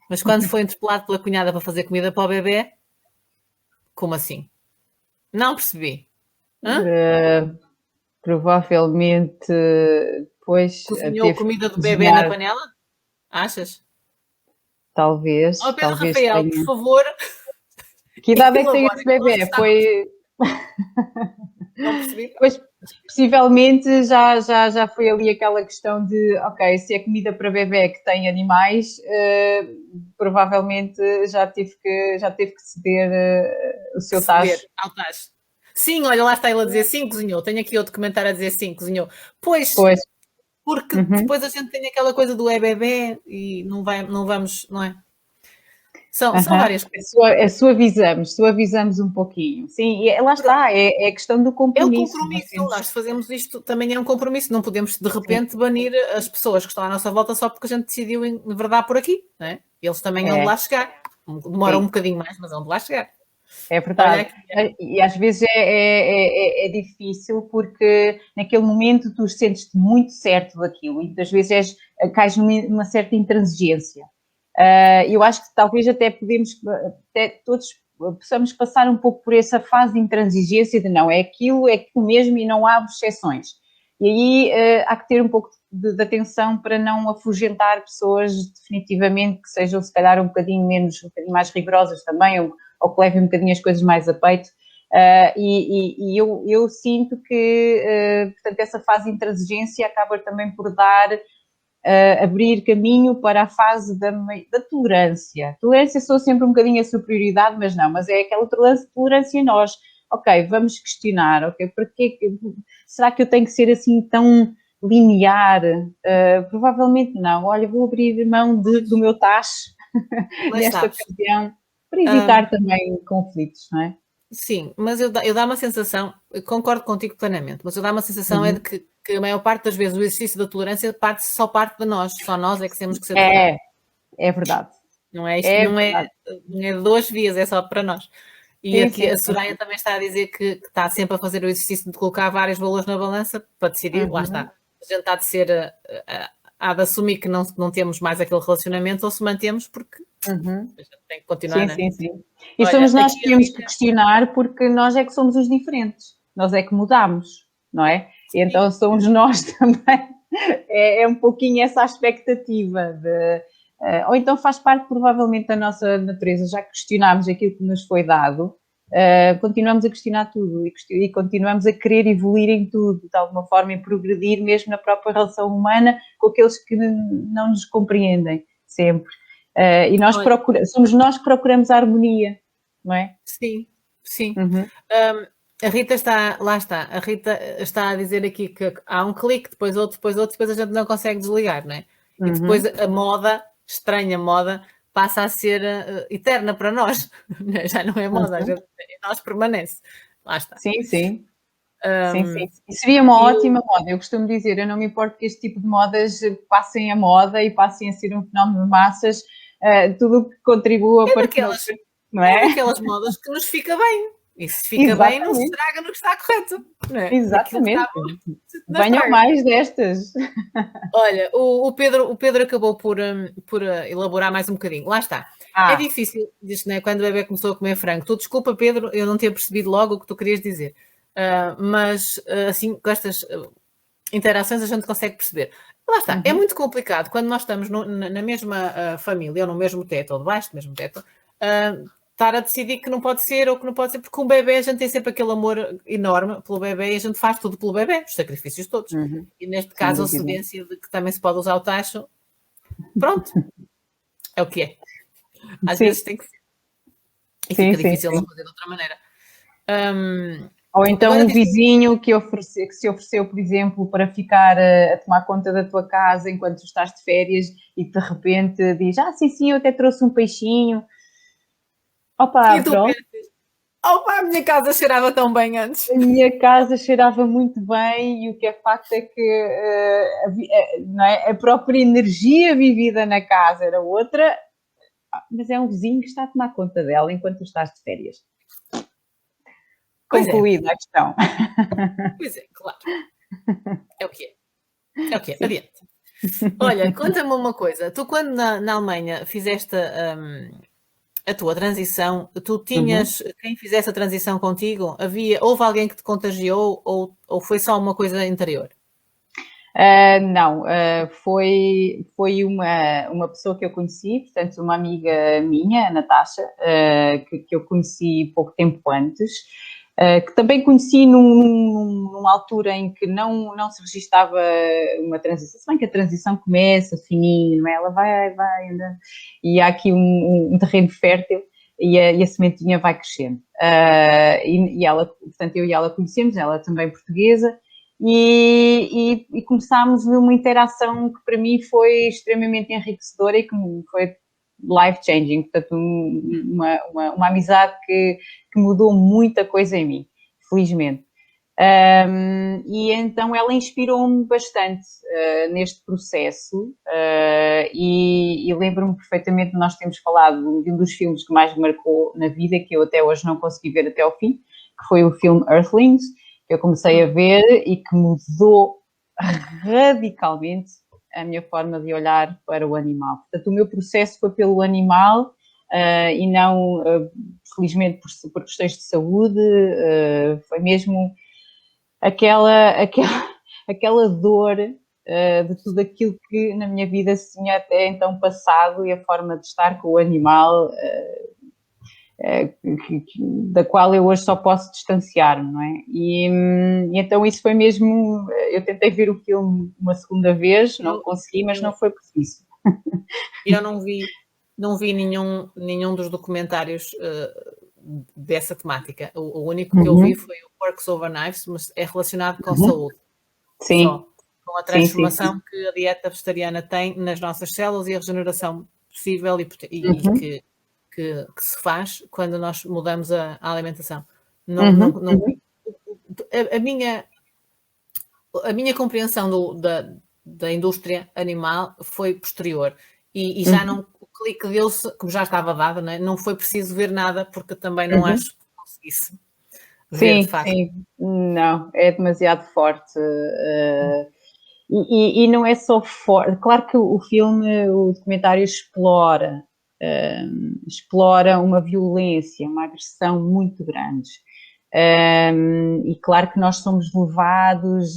Mas quando foi interpelado pela cunhada para fazer comida para o bebê, como assim? Não percebi. Hã? Eh, provavelmente, pois, Cozinhou teve que comida do bebê na cozinhar, panela? Achas? talvez, Oh, Pedro talvez Rafael, por tenha. favor, Que idade é que tem esse elabore bebê? conversamos. Foi, Não percebi. pois, possivelmente já foi ali aquela questão de, ok, se é comida para bebê que tem animais, provavelmente já teve que ceder o seu Ceder tacho. ao tacho. Sim, olha, lá está ele a dizer sim, cozinhou. Tenho aqui outro comentário a dizer sim, cozinhou. Pois, Pois, porque uhum. depois a gente tem aquela coisa do é bebê e não vamos, não é? São Aham. várias coisas. Suavizamos um pouquinho. Sim, e lá está, é a questão do É o compromisso. Nós compromisso. temos. Nós fazemos isto também é um compromisso. Não podemos de Sim, repente banir as pessoas que estão à nossa volta só porque a gente decidiu enverdar por aqui, não é? Eles também hão de é, lá chegar. Demoram um sim, bocadinho mais, mas hão de lá chegar. é Olha verdade. aqui. E às vezes é difícil porque naquele momento tu sentes-te muito certo daquilo e muitas vezes cais numa certa intransigência. Eu acho que talvez até todos possamos passar um pouco por essa fase de intransigência de não, é aquilo mesmo e não há exceções. E aí há que ter um pouco de atenção para não afugentar pessoas definitivamente que sejam se calhar um bocadinho mais rigorosas também, ou que levem um bocadinho as coisas mais a peito. Eu sinto que, portanto, essa fase de intransigência acaba também por abrir caminho para a fase da tolerância. Tolerância sou sempre um bocadinho a superioridade, mas não, mas é aquela tolerância em nós. Ok, vamos questionar, ok, será que eu tenho que ser assim tão linear, provavelmente não. Olha, vou abrir mão do meu tacho nesta ocasião, para evitar também conflitos, não é? Sim, mas eu dá uma sensação, eu concordo contigo plenamente, mas eu dá uma sensação é de que a maior parte das vezes o exercício da tolerância só parte de nós, só nós é que temos que ser tolerantes. É verdade. Não é, isto não é de duas vias, é só para nós. E aqui a Soraya também está a dizer que está sempre a fazer o exercício de colocar vários valores na balança para decidir, lá está. A gente há de ser, há de assumir que não temos mais aquele relacionamento ou se mantemos porque a gente tem que continuar, sim. E olha, somos nós que temos que questionar porque nós é que somos os diferentes, nós é que mudamos, não é? E então somos nós também. É um pouquinho essa a expectativa de... ou então faz parte provavelmente da nossa natureza, já que questionámos aquilo que nos foi dado, continuamos a questionar tudo e continuamos a querer evoluir em tudo, de alguma forma, e progredir mesmo na própria relação humana com aqueles que não nos compreendem sempre. E nós somos nós que procuramos a harmonia, não é? Sim. A Rita a Rita está a dizer aqui que há um clique, depois outro, depois a gente não consegue desligar, não é? E depois a moda, estranha moda, passa a ser eterna para nós, já não é moda, nós permanece, lá está. Sim. Sim. E seria uma ótima moda, eu costumo dizer, eu não me importo que este tipo de modas passem a moda e passem a ser um fenómeno de massas, tudo o que contribua para que não é? É daquelas modas que nos fica bem. E se fica bem, não se estraga no que está correto. Não é? Exatamente. Venham mais destas. Olha, o Pedro acabou por elaborar mais um bocadinho. Lá está. É difícil, diz, né, quando o bebê começou a comer frango. Tu desculpa, Pedro, eu não tinha percebido logo o que tu querias dizer. Mas, assim, com estas interações a gente consegue perceber. Lá está. É muito complicado quando nós estamos na mesma família, ou no mesmo teto, ou debaixo do mesmo teto, estar a decidir que não pode ser ou que não pode ser, porque um bebê a gente tem sempre aquele amor enorme pelo bebê e a gente faz tudo pelo bebê, os sacrifícios todos. E neste caso a cedência de que também se pode usar o tacho, pronto, é o que é. Às vezes tem que ser. E fica difícil não fazer de outra maneira. Ou então um vizinho que se ofereceu, por exemplo, para ficar a tomar conta da tua casa enquanto tu estás de férias e de repente diz, sim, eu até trouxe um peixinho. Opa, pronto. A minha casa cheirava tão bem antes. A minha casa cheirava muito bem e o que é facto é que não é? A própria energia vivida na casa era outra, mas é um vizinho que está a tomar conta dela enquanto tu estás de férias. Concluída a questão. Pois é, claro. É o que é. É o que é. Adiante. Olha, conta-me uma coisa. Tu quando na Alemanha fizeste a tua transição, tu tinhas quem fizesse a transição contigo? Houve alguém que te contagiou ou foi só uma coisa interior? Não, foi uma pessoa que eu conheci, portanto uma amiga minha, a Natasha, que eu conheci pouco tempo antes, que também conheci numa altura em que não se registava uma transição, se bem que a transição começa fininho, não é? Ela vai andando, e há aqui um terreno fértil e a sementinha vai crescendo. E ela, portanto, eu e ela conhecemos, ela também portuguesa, e começámos numa interação que para mim foi extremamente enriquecedora e que foi life-changing, portanto uma amizade que mudou muita coisa em mim, felizmente. E então ela inspirou-me bastante neste processo e lembro-me perfeitamente de nós termos falado de um dos filmes que mais me marcou na vida, que eu até hoje não consegui ver até ao fim, que foi o filme Earthlings, que eu comecei a ver e que mudou radicalmente a minha forma de olhar para o animal. Portanto, o meu processo foi pelo animal e não, felizmente, por questões de saúde, foi mesmo aquela dor de tudo aquilo que na minha vida se tinha até então passado e a forma de estar com o animal da qual eu hoje só posso distanciar-me, não é? E então isso foi mesmo, eu tentei ver o filme uma segunda vez, não consegui, mas não foi preciso. Eu não vi nenhum dos documentários dessa temática. O único que eu vi foi o Forks Over Knives, mas é relacionado com saúde. Sim. Só, com a transformação que a dieta vegetariana tem nas nossas células e a regeneração possível que se faz quando nós mudamos a alimentação. A minha compreensão da indústria animal foi posterior e já não, o clique deu-se, como já estava dado, né? Não foi preciso ver nada, porque também não acho que conseguisse ver de facto. Sim, não, é demasiado forte. E não é só forte, claro que o filme, o documentário explora uma violência, uma agressão muito grande. E claro que nós somos levados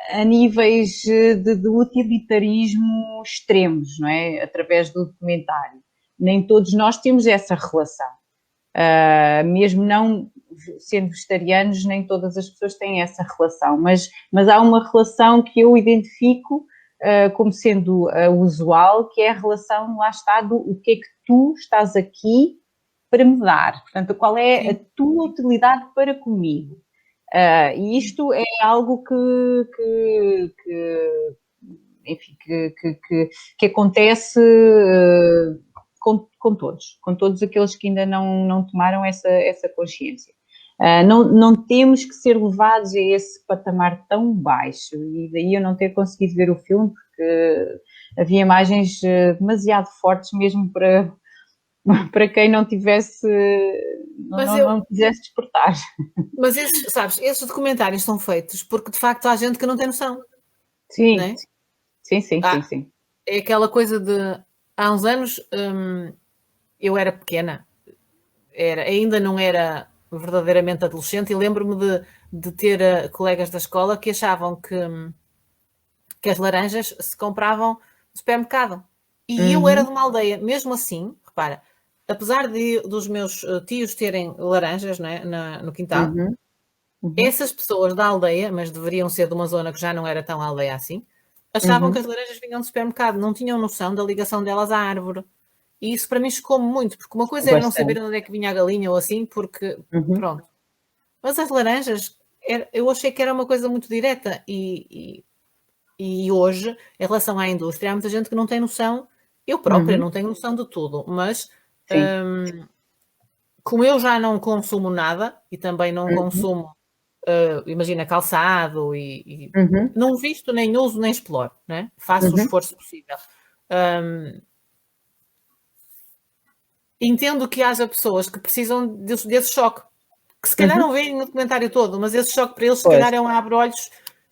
a níveis de utilitarismo extremos, não é? Através do documentário. Nem todos nós temos essa relação. Mesmo não sendo vegetarianos, nem todas as pessoas têm essa relação, mas há uma relação que eu identifico como sendo usual, que é a relação, lá está, do o que é que tu estás aqui para me dar, portanto, qual é a tua utilidade para comigo. E isto é algo que acontece com todos aqueles que ainda não tomaram essa consciência. Não temos que ser levados a esse patamar tão baixo, e daí eu não ter conseguido ver o filme, porque havia imagens demasiado fortes mesmo para quem não tivesse, não quisesse despertar. Mas esses documentários são feitos porque de facto há gente que não tem noção. Sim, não é? sim. É aquela coisa de, há uns anos, eu era pequena, ainda não era verdadeiramente adolescente, e lembro-me de ter colegas da escola que achavam que as laranjas se compravam no supermercado. E eu era de uma aldeia, mesmo assim, repara, apesar dos meus tios terem laranjas, não é, no quintal, essas pessoas da aldeia, mas deveriam ser de uma zona que já não era tão aldeia assim, achavam que as laranjas vinham do supermercado, não tinham noção da ligação delas à árvore. E isso para mim chocou-me muito, porque uma coisa era não saber onde é que vinha a galinha ou assim, porque pronto. Mas as laranjas, eu achei que era uma coisa muito direta, e hoje, em relação à indústria, há muita gente que não tem noção. Eu própria não tenho noção de tudo, mas como eu já não consumo nada e também não consumo, imagina, calçado e não visto, nem uso, nem exploro, né? Faço o esforço possível. Entendo que haja pessoas que precisam desse choque, que se calhar não veem no documentário todo, mas esse choque para eles se calhar é um abre-olhos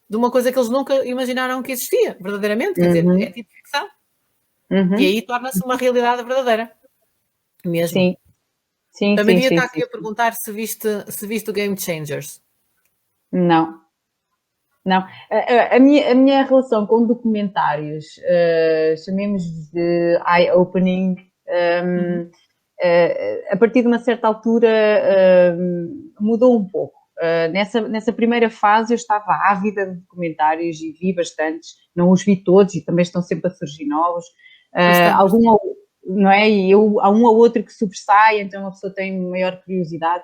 de uma coisa que eles nunca imaginaram que existia, verdadeiramente, quer dizer, é tipo ficção. E aí torna-se uma realidade verdadeira. Mesmo. Sim. A Maria está aqui a perguntar se viste o Game Changers. Não. A minha relação com documentários, chamemos de eye-opening, a partir de uma certa altura mudou um pouco. Nessa primeira fase eu estava ávida de documentários e vi bastantes, não os vi todos e também estão sempre a surgir novos. Não é? E há um ou outro que sobressai, então uma pessoa tem maior curiosidade.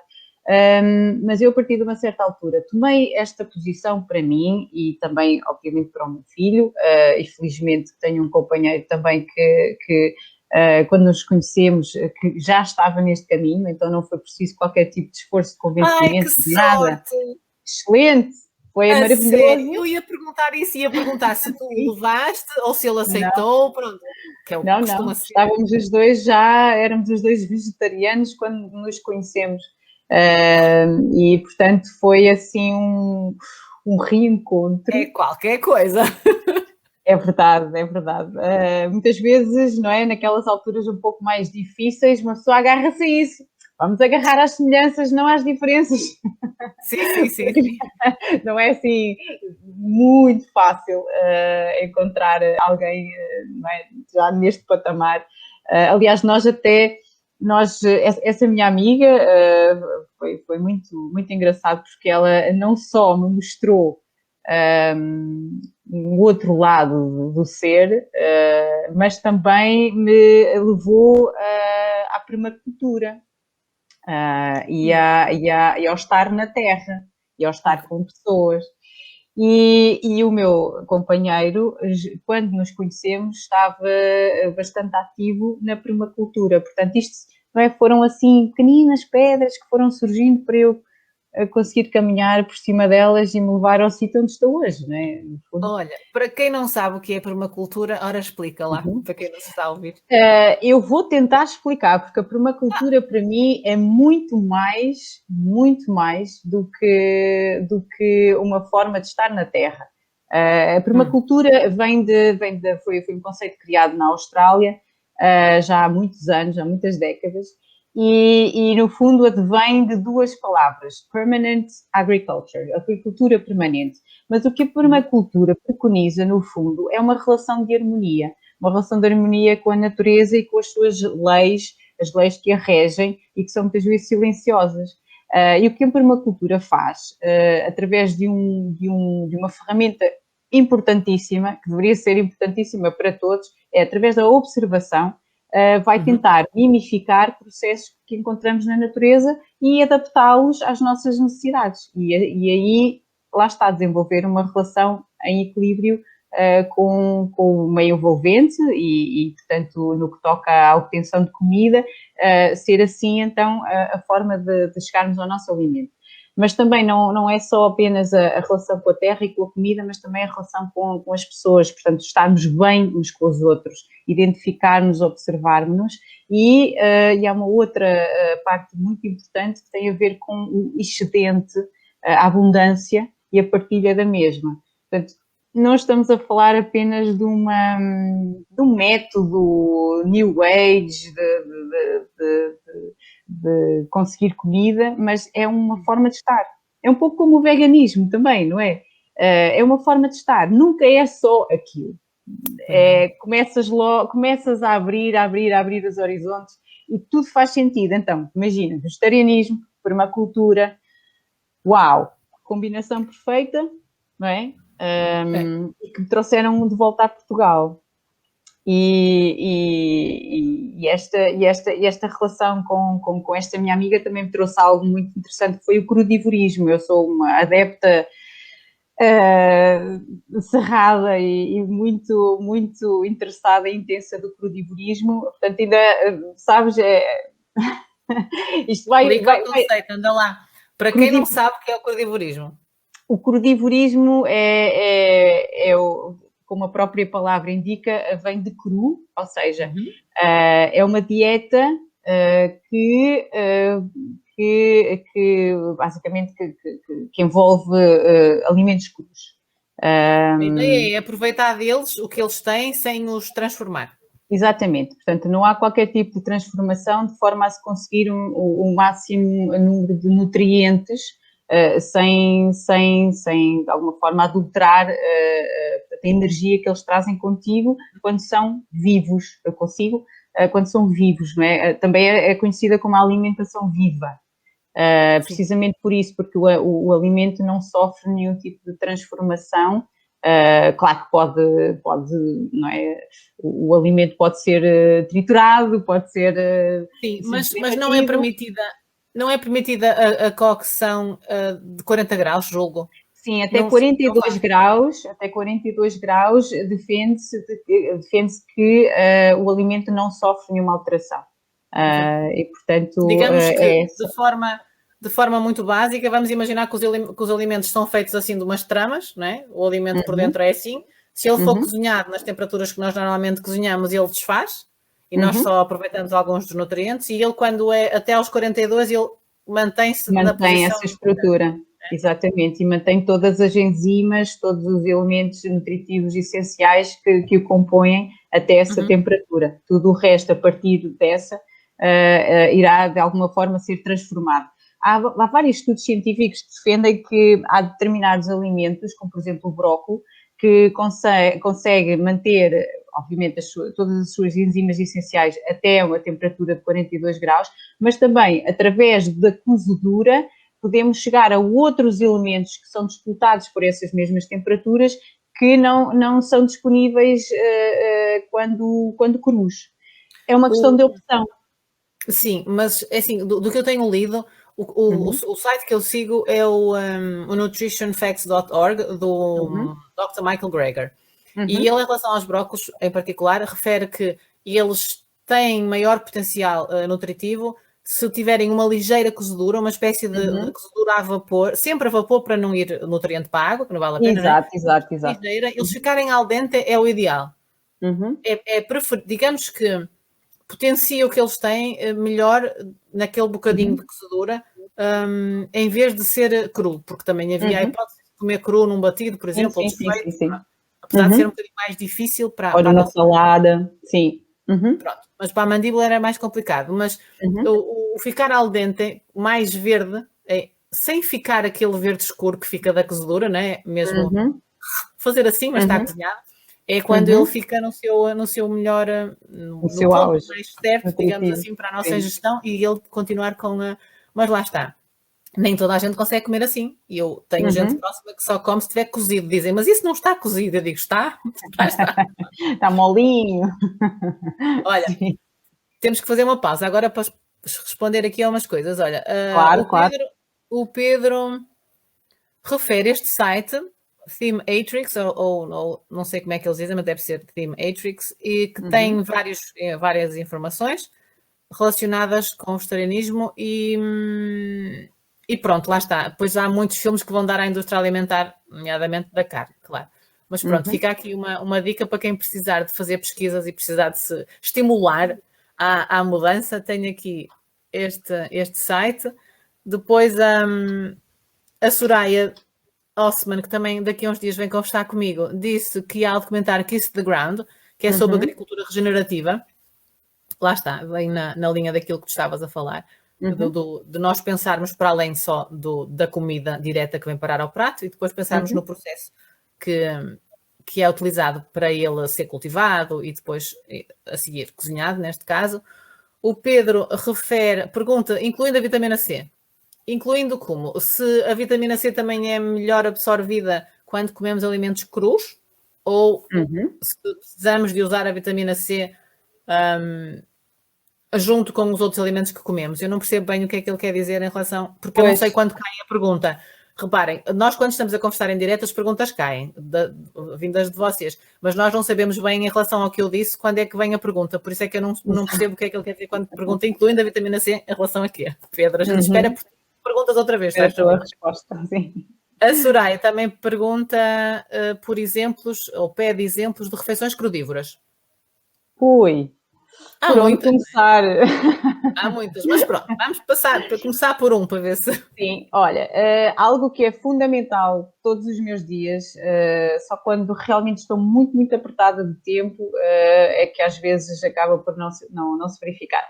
Mas eu, a partir de uma certa altura, tomei esta posição para mim e também, obviamente, para o meu filho, e felizmente tenho um companheiro também que quando nos conhecemos, que já estava neste caminho, então não foi preciso qualquer tipo de esforço de convencimento, nada. Excelente, foi maravilhoso. Sério? Eu ia perguntar isso, ia perguntar se tu o levaste ou se ele aceitou, pronto. Que é o que costuma ser. Estávamos os dois éramos os dois vegetarianos quando nos conhecemos. E portanto foi assim um reencontro. É qualquer coisa. É verdade. Muitas vezes, não é, naquelas alturas um pouco mais difíceis, uma pessoa agarra-se a isso. Vamos agarrar às semelhanças, não às diferenças. Sim. Não é assim muito fácil encontrar alguém, não é, já neste patamar. Aliás, essa minha amiga foi muito engraçado, porque ela não só me mostrou um outro lado do ser, mas também me levou à permacultura e ao estar na terra e ao estar com pessoas. E o meu companheiro, quando nos conhecemos, estava bastante ativo na permacultura. Portanto, isto não é, foram assim pequeninas pedras que foram surgindo para eu conseguir caminhar por cima delas e me levar ao sítio onde estou hoje, não é? No fundo. Olha, para quem não sabe o que é permacultura, ora explica lá, Uhum. para quem não se está a ouvir. Eu vou tentar explicar, porque a permacultura para mim é muito mais do que uma forma de estar na Terra. A Hum, permacultura foi um conceito criado na Austrália, já há muitos anos, há muitas décadas, e no fundo advém de duas palavras: permanent agriculture, agricultura permanente. Mas o que a uhum, permacultura preconiza, no fundo, é uma relação de harmonia com a natureza e com as suas leis, as leis que a regem e que são muitas vezes silenciosas. E o que a permacultura faz, através de uma ferramenta importantíssima, que deveria ser importantíssima para todos, é através da observação, vai uhum. tentar mimificar processos que encontramos na natureza e adaptá-los às nossas necessidades. E aí, lá está, desenvolver uma relação em equilíbrio com o meio envolvente portanto, no que toca à obtenção de comida, ser assim, então, a forma de chegarmos ao nosso alimento. Mas também não é só apenas a relação com a terra e com a comida, mas também a relação com as pessoas, portanto, estarmos bem uns com os outros, identificarmos, observarmos-nos, e há uma outra parte muito importante que tem a ver com o excedente, a abundância e a partilha da mesma. Portanto, não estamos a falar apenas de um método New Age de conseguir comida, mas é uma forma de estar. É um pouco como o veganismo também, não é? É uma forma de estar, nunca é só aquilo. Começas a abrir os horizontes e tudo faz sentido. Então, imagina, vegetarianismo, permacultura, uau, combinação perfeita, não é? É. Que me trouxeram de volta a Portugal. Esta relação com esta minha amiga também me trouxe algo muito interessante, que foi o crudivorismo. Eu sou uma adepta cerrada e muito interessada e intensa do crudivorismo. Portanto, ainda, sabes, isto Explica o conceito, anda lá. Para quem não sabe o que é o crudivorismo. O crudivorismo como a própria palavra indica, vem de cru, ou seja, Uhum. é uma dieta que basicamente que envolve alimentos crus. A ideia é aproveitar deles o que eles têm sem os transformar. Exatamente, portanto, não há qualquer tipo de transformação de forma a se conseguir o máximo número de nutrientes sem de alguma forma adulterar a energia que eles trazem contigo quando são vivos, quando são vivos, não é? Também é conhecida como a alimentação viva. Precisamente por isso, porque o alimento não sofre nenhum tipo de transformação. Claro que pode, não é? O alimento pode ser triturado, pode ser Sim, mas derretido. não é permitida a cocção de 40 graus, julgo. Sim, Não, não faz. até 42 graus defende-se que o alimento não sofre nenhuma alteração. E, portanto, Digamos que é essa. de forma muito básica, vamos imaginar que os alimentos são feitos assim de umas tramas, não é? O alimento por Uhum, dentro é assim. Se ele for uhum, cozinhado nas temperaturas que nós normalmente cozinhamos, ele desfaz e nós uhum. só aproveitamos alguns dos nutrientes. E ele, quando é até aos 42, ele mantém-se na Mantém posição. essa estrutura, exatamente, e mantém todas as enzimas, todos os elementos nutritivos essenciais que o compõem até essa Uhum. temperatura. Tudo o resto, a partir dessa, irá de alguma forma ser transformado. Há vários estudos científicos que defendem que há determinados alimentos, como por exemplo o brócolis, que consegue manter, obviamente, todas as suas enzimas essenciais até uma temperatura de 42 graus, mas também, através da cozedura, podemos chegar a outros elementos que são disputados por essas mesmas temperaturas que não são disponíveis quando crus. É uma questão de opção. Sim, mas é assim, do que eu tenho lido, O site que eu sigo é o nutritionfacts.org do Dr. Michael Greger. E ele, em relação aos brócolos, em particular, refere que eles têm maior potencial nutritivo se tiverem uma ligeira cozedura, uma espécie de cozedura a vapor, sempre a vapor para não ir nutriente para a água, que não vale a pena, Exato, não é? exato. Ligeira, eles ficarem al dente é o ideal. Digamos que potencia o que eles têm melhor naquele bocadinho de cozedura, em vez de ser cru, porque também havia a hipótese de comer cru num batido, por exemplo, Sim. apesar de ser um bocadinho mais difícil para ou numa salada, sim. Pronto, mas para a mandíbula era mais complicado. Mas o ficar al dente mais verde, sem ficar aquele verde escuro que fica da cozedura, né? Mesmo fazer assim, mas está cozinhado, é quando ele fica no seu melhor, no seu ponto auge mais certo, digamos assim, para a nossa ingestão, e ele continuar com a... Mas lá está. Nem toda a gente consegue comer assim. E eu tenho gente próxima que só come se estiver cozido. Dizem, mas isso não está cozido. Eu digo, está. Está molinho. Olha, temos que fazer uma pausa. Agora para responder aqui a umas coisas. Olha, Claro. O Pedro refere este site, Themeatrix, ou não sei como é que eles dizem, mas deve ser Themeatrix, e que tem várias informações relacionadas com o vegetarianismo e pronto, lá está. Depois há muitos filmes que vão dar à indústria alimentar, nomeadamente da carne, claro. Mas pronto, fica aqui uma dica para quem precisar de fazer pesquisas e precisar de se estimular à mudança. Tenho aqui este site. Depois a Soraya Osman, que também daqui a uns dias vem conversar comigo, disse que há o documentário Kiss the Ground, que é sobre agricultura regenerativa. Lá está, vem na linha daquilo que tu estavas a falar. De nós pensarmos para além só da comida direta que vem parar ao prato e depois pensarmos no processo que é utilizado para ele ser cultivado e depois a seguir cozinhado, neste caso. O Pedro pergunta, incluindo a vitamina C. Incluindo como? Se a vitamina C também é melhor absorvida quando comemos alimentos crus ou se precisamos de usar a vitamina C junto com os outros alimentos que comemos. Eu não percebo bem o que é que ele quer dizer em relação... Porque eu não sei quando cai a pergunta. Reparem, nós quando estamos a conversar em direto as perguntas caem, vindas de vocês, mas nós não sabemos bem em relação ao que eu disse quando é que vem a pergunta, por isso é que eu não percebo o que é que ele quer dizer quando pergunta, incluindo a vitamina C, em relação a quê? Pedro, a gente espera por perguntas outra vez. É a tua resposta, sim. A Soraya também pergunta por exemplos, ou pede exemplos de refeições crudívoras. Ui, por onde começar? Há muitas, mas pronto, vamos começar por um, para ver se... Sim, olha, algo que é fundamental todos os meus dias, só quando realmente estou muito, muito apertada de tempo, é que às vezes acaba por não se verificar.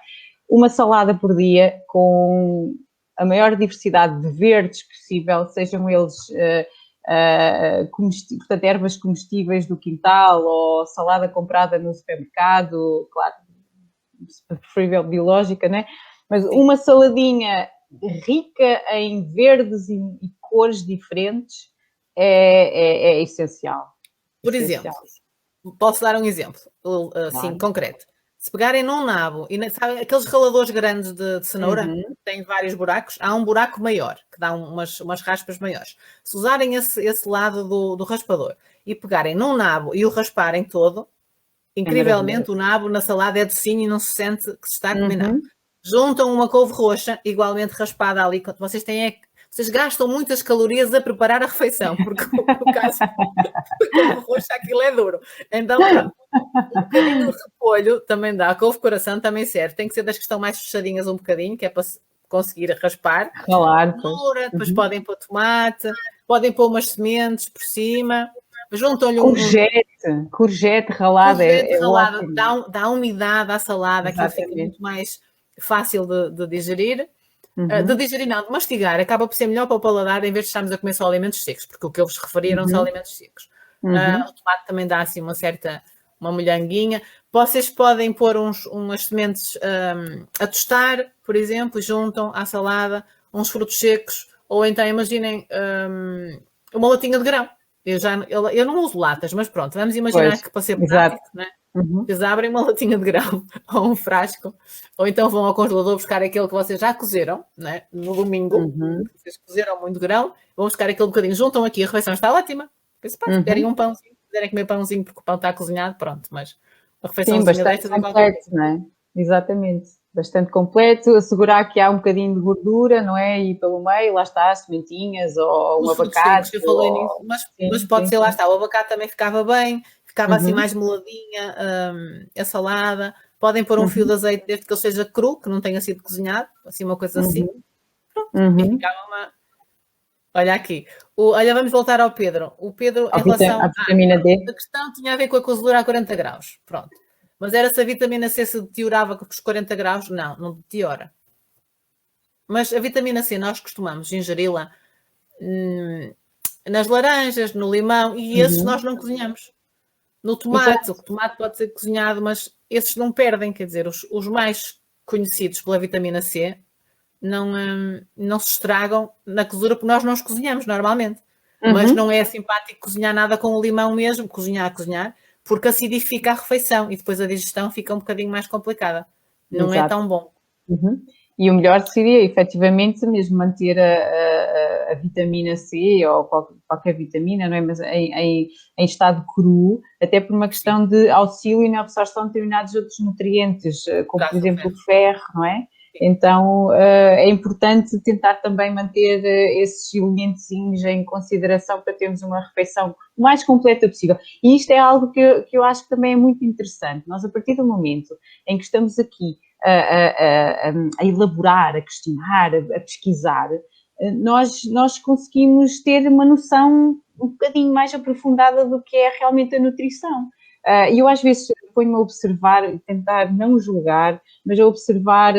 Uma salada por dia com a maior diversidade de verdes possível, sejam eles portanto, ervas comestíveis do quintal ou salada comprada no supermercado, claro, preferível biológica, né? Mas uma saladinha rica em verdes e cores diferentes é essencial. Por exemplo, posso dar um exemplo assim, concreto. Se pegarem num nabo, e sabe, aqueles raladores grandes de cenoura, que têm vários buracos, há um buraco maior, que dá umas raspas maiores. Se usarem esse lado do raspador e pegarem num nabo e o rasparem todo, incrivelmente o nabo na salada é docinho e não se sente que se está a comer nada. Juntam uma couve roxa, igualmente raspada ali, vocês gastam muitas calorias a preparar a refeição, porque no caso da couve roxa aquilo é duro. Então, pronto, um bocadinho de repolho também dá, a couve coração também serve, tem que ser das que estão mais fechadinhas um bocadinho, que é para conseguir raspar. Claro. Depois podem pôr tomate, podem pôr umas sementes por cima, juntam-lhe courgette ralada. Dá umidade à salada, aquilo fica muito mais fácil de digerir. De digerir não, de mastigar, acaba por ser melhor para o paladar em vez de estarmos a comer só alimentos secos, porque o que eu vos referi eram só alimentos secos. O tomate também dá assim uma molhanguinha. Vocês podem pôr umas sementes a tostar, por exemplo, e juntam à salada uns frutos secos, ou então imaginem uma latinha de grão. Eu não uso latas, mas pronto, vamos imaginar que para ser prático, né? Eles abrem uma latinha de grão ou um frasco, ou então vão ao congelador buscar aquele que vocês já cozeram, né? No domingo, vocês cozeram muito grão, vão buscar aquele bocadinho, juntam aqui, a refeição está ótima. Se querem um pãozinho, se quiserem comer pãozinho porque o pão está cozinhado, pronto, mas a refeiçãozinha Sim, destas bastante completo, não é? Exatamente. Bastante completo, assegurar que há um bocadinho de gordura, não é? E pelo meio, lá está, sementinhas ou um Os frutos secos, abacate. eu falei nisso, mas pode ser, lá está, o abacate também ficava bem, ficava assim mais moladinha, a salada. Podem pôr um fio de azeite desde que ele seja cru, que não tenha sido cozinhado, assim uma coisa assim. Pronto, e ficava uma... Olha aqui. Olha, vamos voltar ao Pedro. O Pedro, em relação à vitamina D. a questão tinha a ver com a cozedura a 40 graus. Pronto. Mas era se a vitamina C se deteriorava com os 40 graus? Não, não deteriora. Mas a vitamina C nós costumamos ingeri-la nas laranjas, no limão, e esses nós não cozinhamos. No tomate, o tomate pode ser cozinhado, mas esses não perdem, quer dizer, os mais conhecidos pela vitamina C não se estragam na cozedura, porque nós não os cozinhamos normalmente. Mas não é simpático cozinhar nada com o limão mesmo, cozinhar, porque acidifica a refeição e depois a digestão fica um bocadinho mais complicada. Não é tão bom. E o melhor seria, efetivamente, mesmo manter a vitamina C ou qualquer vitamina, não é? Mas em estado cru, até por uma questão de auxílio na absorção de determinados outros nutrientes, como por exemplo o ferro, não é? Então é importante tentar também manter esses elementozinhos em consideração para termos uma refeição o mais completa possível. E isto é algo que eu acho que também é muito interessante. Nós, a partir do momento em que estamos aqui a elaborar, a questionar, a pesquisar, nós conseguimos ter uma noção um bocadinho mais aprofundada do que é realmente a nutrição. E eu às vezes ponho-me a observar, tentar não julgar, mas a observar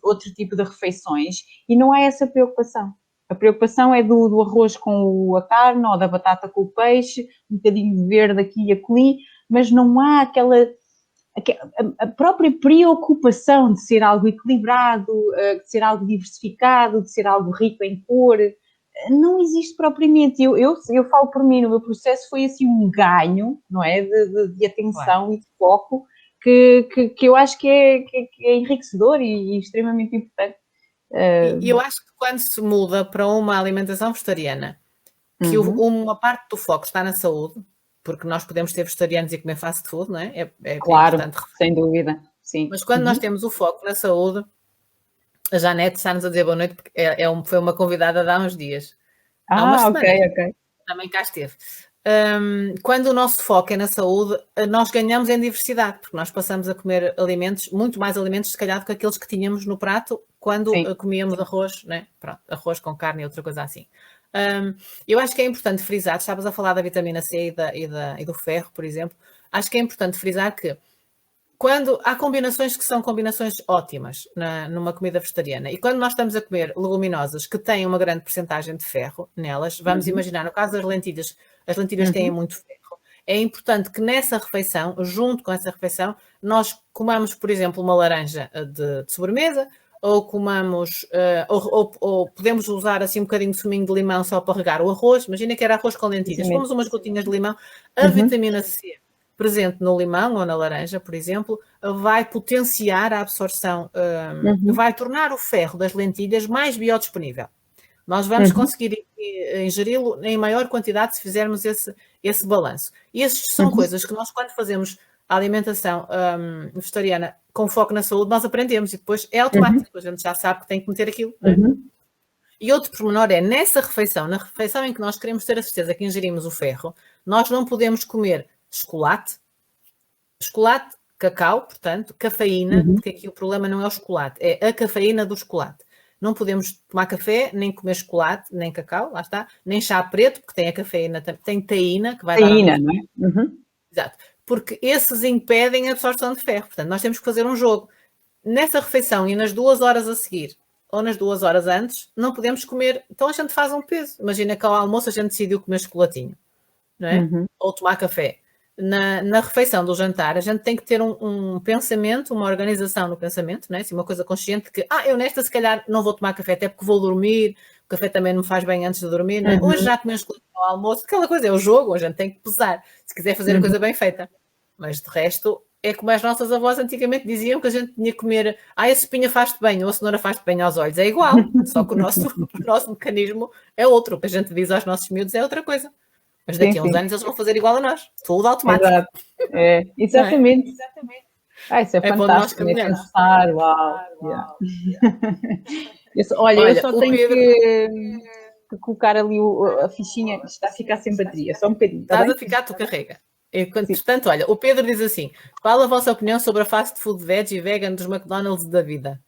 outro tipo de refeições e não há essa preocupação. A preocupação é do arroz com a carne ou da batata com o peixe, um bocadinho de verde aqui e acolhi, mas não há a própria preocupação de ser algo equilibrado, de ser algo diversificado, de ser algo rico em cor, não existe propriamente. Eu falo por mim, no meu processo foi assim um ganho, não é? De atenção e de foco que eu acho que é enriquecedor e extremamente importante. E eu acho que quando se muda para uma alimentação vegetariana, que uma parte do foco está na saúde, porque nós podemos ser vegetarianos e comer fast food, não é? Claro, sem dúvida, sim. Mas quando nós temos o foco na saúde, a Janete está-nos a dizer boa noite, porque foi uma convidada de há uns dias. Há umas semanas. Ok. Também cá esteve. Quando o nosso foco é na saúde, nós ganhamos em diversidade, porque nós passamos a comer alimentos, muito mais alimentos, se calhar, do que aqueles que tínhamos no prato quando comíamos arroz, né? Pronto, arroz com carne e outra coisa assim. Eu acho que é importante frisar, estavas a falar da vitamina C e do ferro, por exemplo, acho que é importante frisar que quando há combinações que são combinações ótimas numa comida vegetariana, e quando nós estamos a comer leguminosas que têm uma grande percentagem de ferro nelas, vamos imaginar, no caso das lentilhas, as lentilhas têm muito ferro, é importante que nessa refeição, junto com essa refeição, nós comamos, por exemplo, uma laranja de sobremesa, ou comamos, ou podemos usar assim um bocadinho de suminho de limão só para regar o arroz. Imagina que era arroz com lentilhas, pomos umas gotinhas de limão, a vitamina C presente no limão ou na laranja, por exemplo, vai potenciar a absorção, vai tornar o ferro das lentilhas mais biodisponível. Nós vamos conseguir ingeri-lo em maior quantidade se fizermos esse balanço. E essas são coisas que nós, quando fazemos a alimentação vegetariana com foco na saúde, nós aprendemos e depois é automático, a gente já sabe que tem que meter aquilo. Não é? E outro pormenor é, nessa refeição, na refeição em que nós queremos ter a certeza que ingerimos o ferro, nós não podemos comer chocolate, cacau, portanto, cafeína, porque aqui o problema não é o chocolate, é a cafeína do chocolate. Não podemos tomar café, nem comer chocolate, nem cacau, lá está, nem chá preto, porque tem a cafeína, tem taína, que vai dar... Taína, não é? Exato. Porque esses impedem a absorção de ferro. Portanto, nós temos que fazer um jogo. Nessa refeição e nas 2 horas a seguir, ou nas 2 horas antes, não podemos comer. Então a gente faz um peso. Imagina que ao almoço a gente decidiu comer chocolatinho, não é? Ou tomar café. Na refeição do jantar, a gente tem que ter um pensamento, uma organização no pensamento, não é? Assim, uma coisa consciente que, eu nesta se calhar não vou tomar café, até porque vou dormir, o café também não me faz bem antes de dormir, não é? Hoje já comi um chocolatinho ao almoço, aquela coisa é o jogo, a gente tem que pesar, se quiser fazer a coisa bem feita. Mas de resto, é como as nossas avós antigamente diziam que a gente tinha que comer, a espinha faz-te bem, ou a cenoura faz-te bem aos olhos. É igual, só que o nosso mecanismo é outro. O que a gente diz aos nossos miúdos é outra coisa. Mas daqui a uns anos eles vão fazer igual a nós. Tudo automático. Exato. Exatamente. Isso é fantástico, né? Pensar, uau. Yeah. Olha, eu só tenho que colocar ali a fichinha, está a ficar sem bateria, só um bocadinho. Estás a ficar, tu carrega. Portanto, olha, o Pedro diz assim: qual a vossa opinião sobre a fast food veg e vegan dos McDonald's da vida?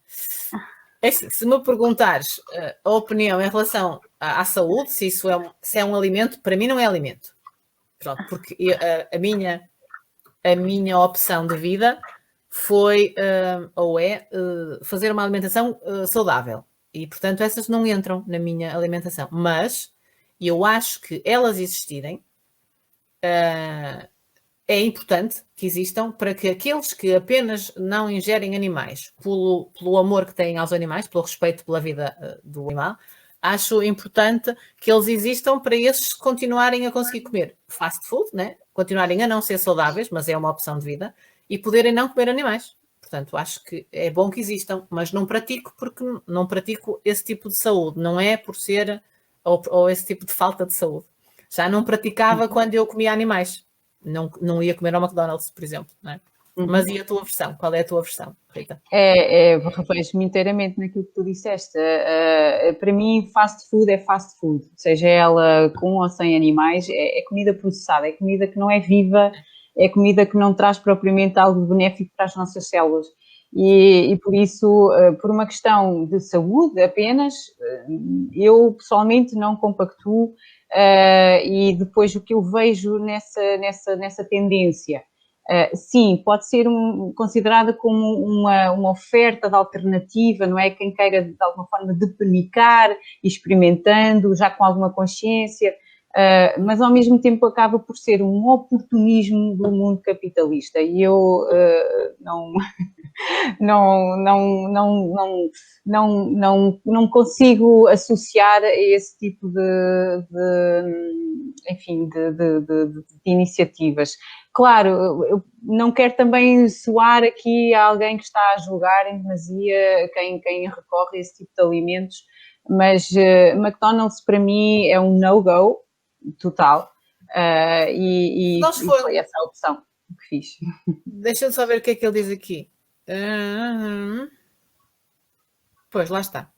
Se me perguntares a opinião em relação à saúde, se isso se é um alimento, para mim não é alimento. Pronto, porque a minha opção de vida foi ou é fazer uma alimentação saudável. E, portanto, essas não entram na minha alimentação. Mas eu acho que elas existirem é importante que existam para que aqueles que apenas não ingerem animais pelo amor que têm aos animais, pelo respeito pela vida do animal, acho importante que eles existam para esses continuarem a conseguir comer fast food, né? Continuarem a não ser saudáveis, mas é uma opção de vida, e poderem não comer animais. Portanto, acho que é bom que existam, mas não pratico porque não pratico esse tipo de saúde. Não é por ser ou esse tipo de falta de saúde. Já não praticava quando eu comia animais. Não ia comer ao McDonald's, por exemplo. Não é? Mas e a tua versão? Qual é a tua versão, Rita? Revejo-me inteiramente naquilo que tu disseste. Para mim, fast food é fast food. Seja ela com ou sem animais, é comida processada, é comida que não é viva, é comida que não traz propriamente algo benéfico para as nossas células. E por isso, por uma questão de saúde apenas, eu pessoalmente não compactuo. E depois o que eu vejo nessa tendência, sim, pode ser considerada como uma oferta de alternativa, não é? Quem queira de alguma forma depenicar, experimentando, já com alguma consciência, mas ao mesmo tempo acaba por ser um oportunismo do mundo capitalista e eu não consigo associar a esse tipo de iniciativas. Claro, eu não quero também soar aqui a alguém que está a julgar em demasia quem recorre a esse tipo de alimentos, mas McDonald's para mim é um no-go total e foi essa a opção que fiz. Deixa-me só ver o que é que ele diz aqui. Pois, lá está.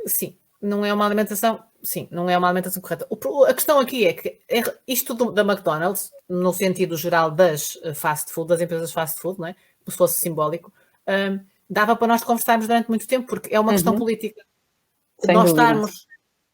Sim, não é uma alimentação. Sim, não é uma alimentação correta. A questão aqui é que isto da McDonald's, no sentido geral das fast food, das empresas fast food, não é? Como se fosse simbólico, dava para nós conversarmos durante muito tempo, porque é uma questão política. Sem nós dúvida. Estarmos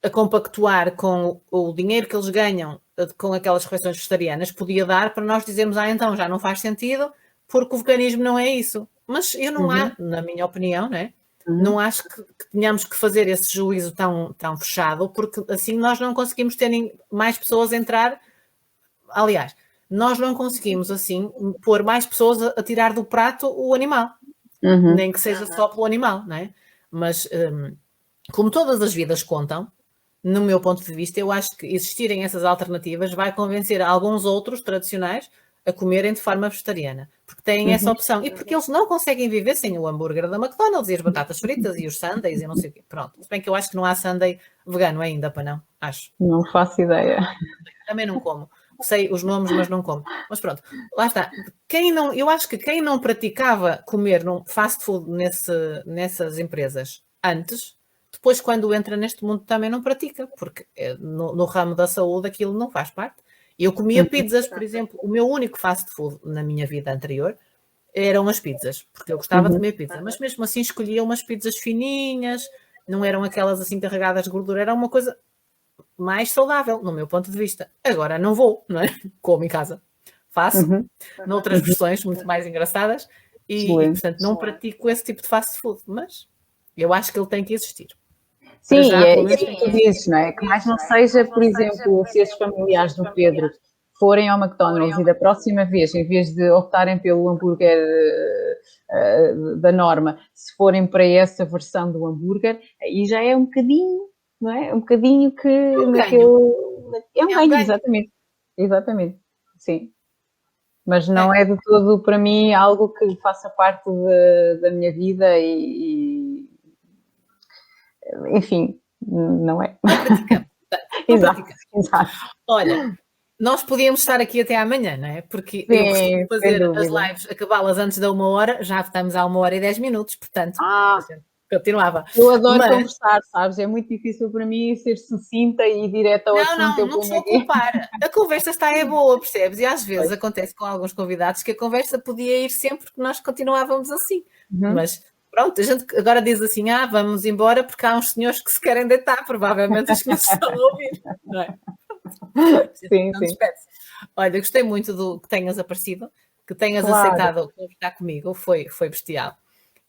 a compactuar com o dinheiro que eles ganham com aquelas refeições vegetarianas, podia dar para nós dizermos, então já não faz sentido, porque o veganismo não é isso. Mas eu não há, na minha opinião, né? Não acho que tenhamos que fazer esse juízo tão fechado, porque assim nós não conseguimos ter mais pessoas a entrar. Aliás, nós não conseguimos assim pôr mais pessoas a tirar do prato o animal, nem que seja só pelo animal, não é? Mas como todas as vidas contam, no meu ponto de vista, eu acho que existirem essas alternativas vai convencer alguns outros tradicionais a comerem de forma vegetariana, porque têm essa opção e porque eles não conseguem viver sem o hambúrguer da McDonald's e as batatas fritas e os sundaes e não sei o quê. Pronto, se bem que eu acho que não há sundae vegano ainda, para não, acho. Não faço ideia. Também não como. Sei os nomes, mas não como. Mas pronto, lá está. Eu acho que quem não praticava comer num fast food nessas empresas antes, depois quando entra neste mundo também não pratica, porque no ramo da saúde aquilo não faz parte. Eu comia pizzas, por exemplo. O meu único fast food na minha vida anterior eram as pizzas, porque eu gostava de comer pizza, mas mesmo assim escolhia umas pizzas fininhas, não eram aquelas assim carregadas de gordura, era uma coisa mais saudável, no meu ponto de vista. Agora não vou, não é? Como em casa. Faço, noutras versões muito mais engraçadas, e portanto não pratico esse tipo de fast food, mas eu acho que ele tem que existir. Sim, é isso que tu dizes, não é? Que mais não seja, por exemplo, se esses familiares do Pedro forem ao McDonald's e da próxima vez, em vez de optarem pelo hambúrguer da norma, se forem para essa versão do hambúrguer, aí já é um bocadinho, não é? Um bocadinho que... É um ganho, exatamente. Exatamente, sim. mas não é de todo para mim algo que faça parte da minha vida e enfim, não é. Não praticamos. Não Exato, praticamos. exato. Olha, nós podíamos estar aqui até amanhã, não é? Porque eu costumo Sim, sem fazer as dúvida. lives, acabá-las antes da 1 hora, já estamos à 1 hora e 10 minutos, portanto, a Ah, gente continuava. eu adoro Mas, conversar, sabes? É muito difícil para mim ser sucinta e direta ao não, assunto. não, Eu não te estou ponho a aqui. culpar. A conversa está é boa, percebes? E às vezes Pois. acontece com alguns convidados que a conversa podia ir sempre que nós continuávamos assim. Uhum. Mas pronto, a gente agora diz assim: vamos embora porque há uns senhores que se querem deitar, provavelmente os que nos estão a ouvir, não é? Sim, Não sim. despede. Olha, gostei muito do que tenhas aparecido, que tenhas Claro. aceitado conversar comigo, foi bestial.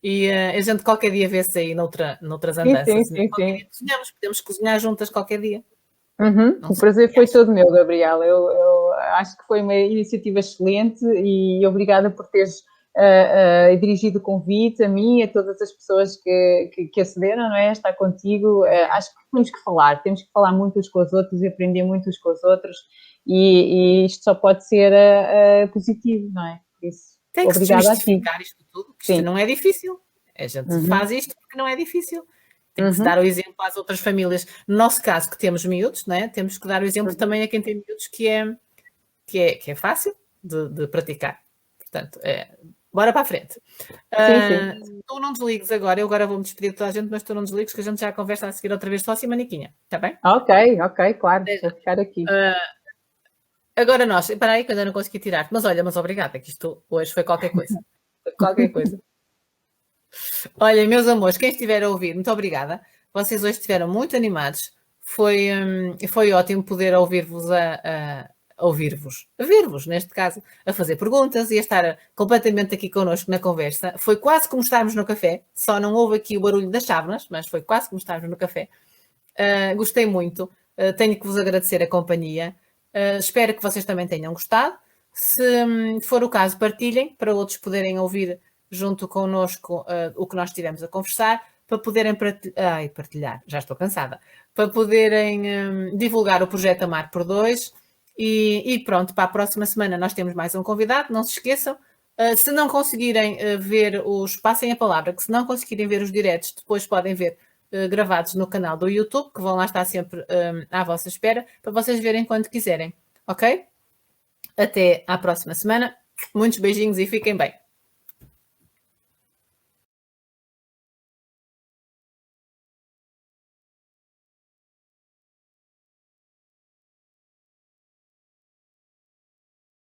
E a gente qualquer dia vê-se aí noutras Sim, sim, andanças. sim, Qualquer sim. dia cozinhamos, podemos cozinhar juntas qualquer dia. Uhum. Não O sei o prazer que foi achas. todo meu, Gabriela. Eu acho que foi uma iniciativa excelente e obrigada por teres dirigido o convite a mim e a todas as pessoas que acederam, não é? Estar contigo. Acho que temos que falar muito uns com os outros e aprender muito uns com os outros e isto só pode ser positivo, não é? Por isso, Tem que se obrigada a ti. desmistificar isto tudo, que isto Sim. não é difícil. A gente Uhum. faz isto porque não é difícil. Tem que se dar Uhum. o exemplo às outras famílias. No nosso caso, que temos miúdos, não é? Temos que dar o exemplo Uhum. também a quem tem miúdos que é fácil de praticar. Portanto, bora para a frente. Sim, sim. Tu não desligues agora, eu agora vou-me despedir de toda a gente, mas tu não desligues que a gente já conversa a seguir outra vez só assim, maniquinha, está bem? Ok, ok, claro. Vou ficar aqui. Agora nós, espera aí que eu ainda não consegui tirar, mas olha, mas obrigada, que isto hoje foi qualquer coisa. Foi qualquer coisa. Olha, meus amores, quem estiver a ouvir, muito obrigada. Vocês hoje estiveram muito animados. Foi ótimo poder ouvir-vos a ver-vos, neste caso, a fazer perguntas e a estar completamente aqui connosco na conversa. Foi quase como estarmos no café, só não houve aqui o barulho das chávenas, mas foi quase como estarmos no café. Gostei muito, tenho que vos agradecer a companhia. Espero que vocês também tenham gostado. Se for o caso, partilhem para outros poderem ouvir junto connosco o que nós estivemos a conversar, para poderem partilhar, já estou cansada, para poderem divulgar o projeto Amar por Dois. E pronto, para a próxima semana nós temos mais um convidado, não se esqueçam. Se não conseguirem ver passem a palavra, que se não conseguirem ver os diretos, depois podem ver gravados no canal do YouTube, que vão lá estar sempre à vossa espera, para vocês verem quando quiserem, ok? Até à próxima semana. Muitos beijinhos e fiquem bem.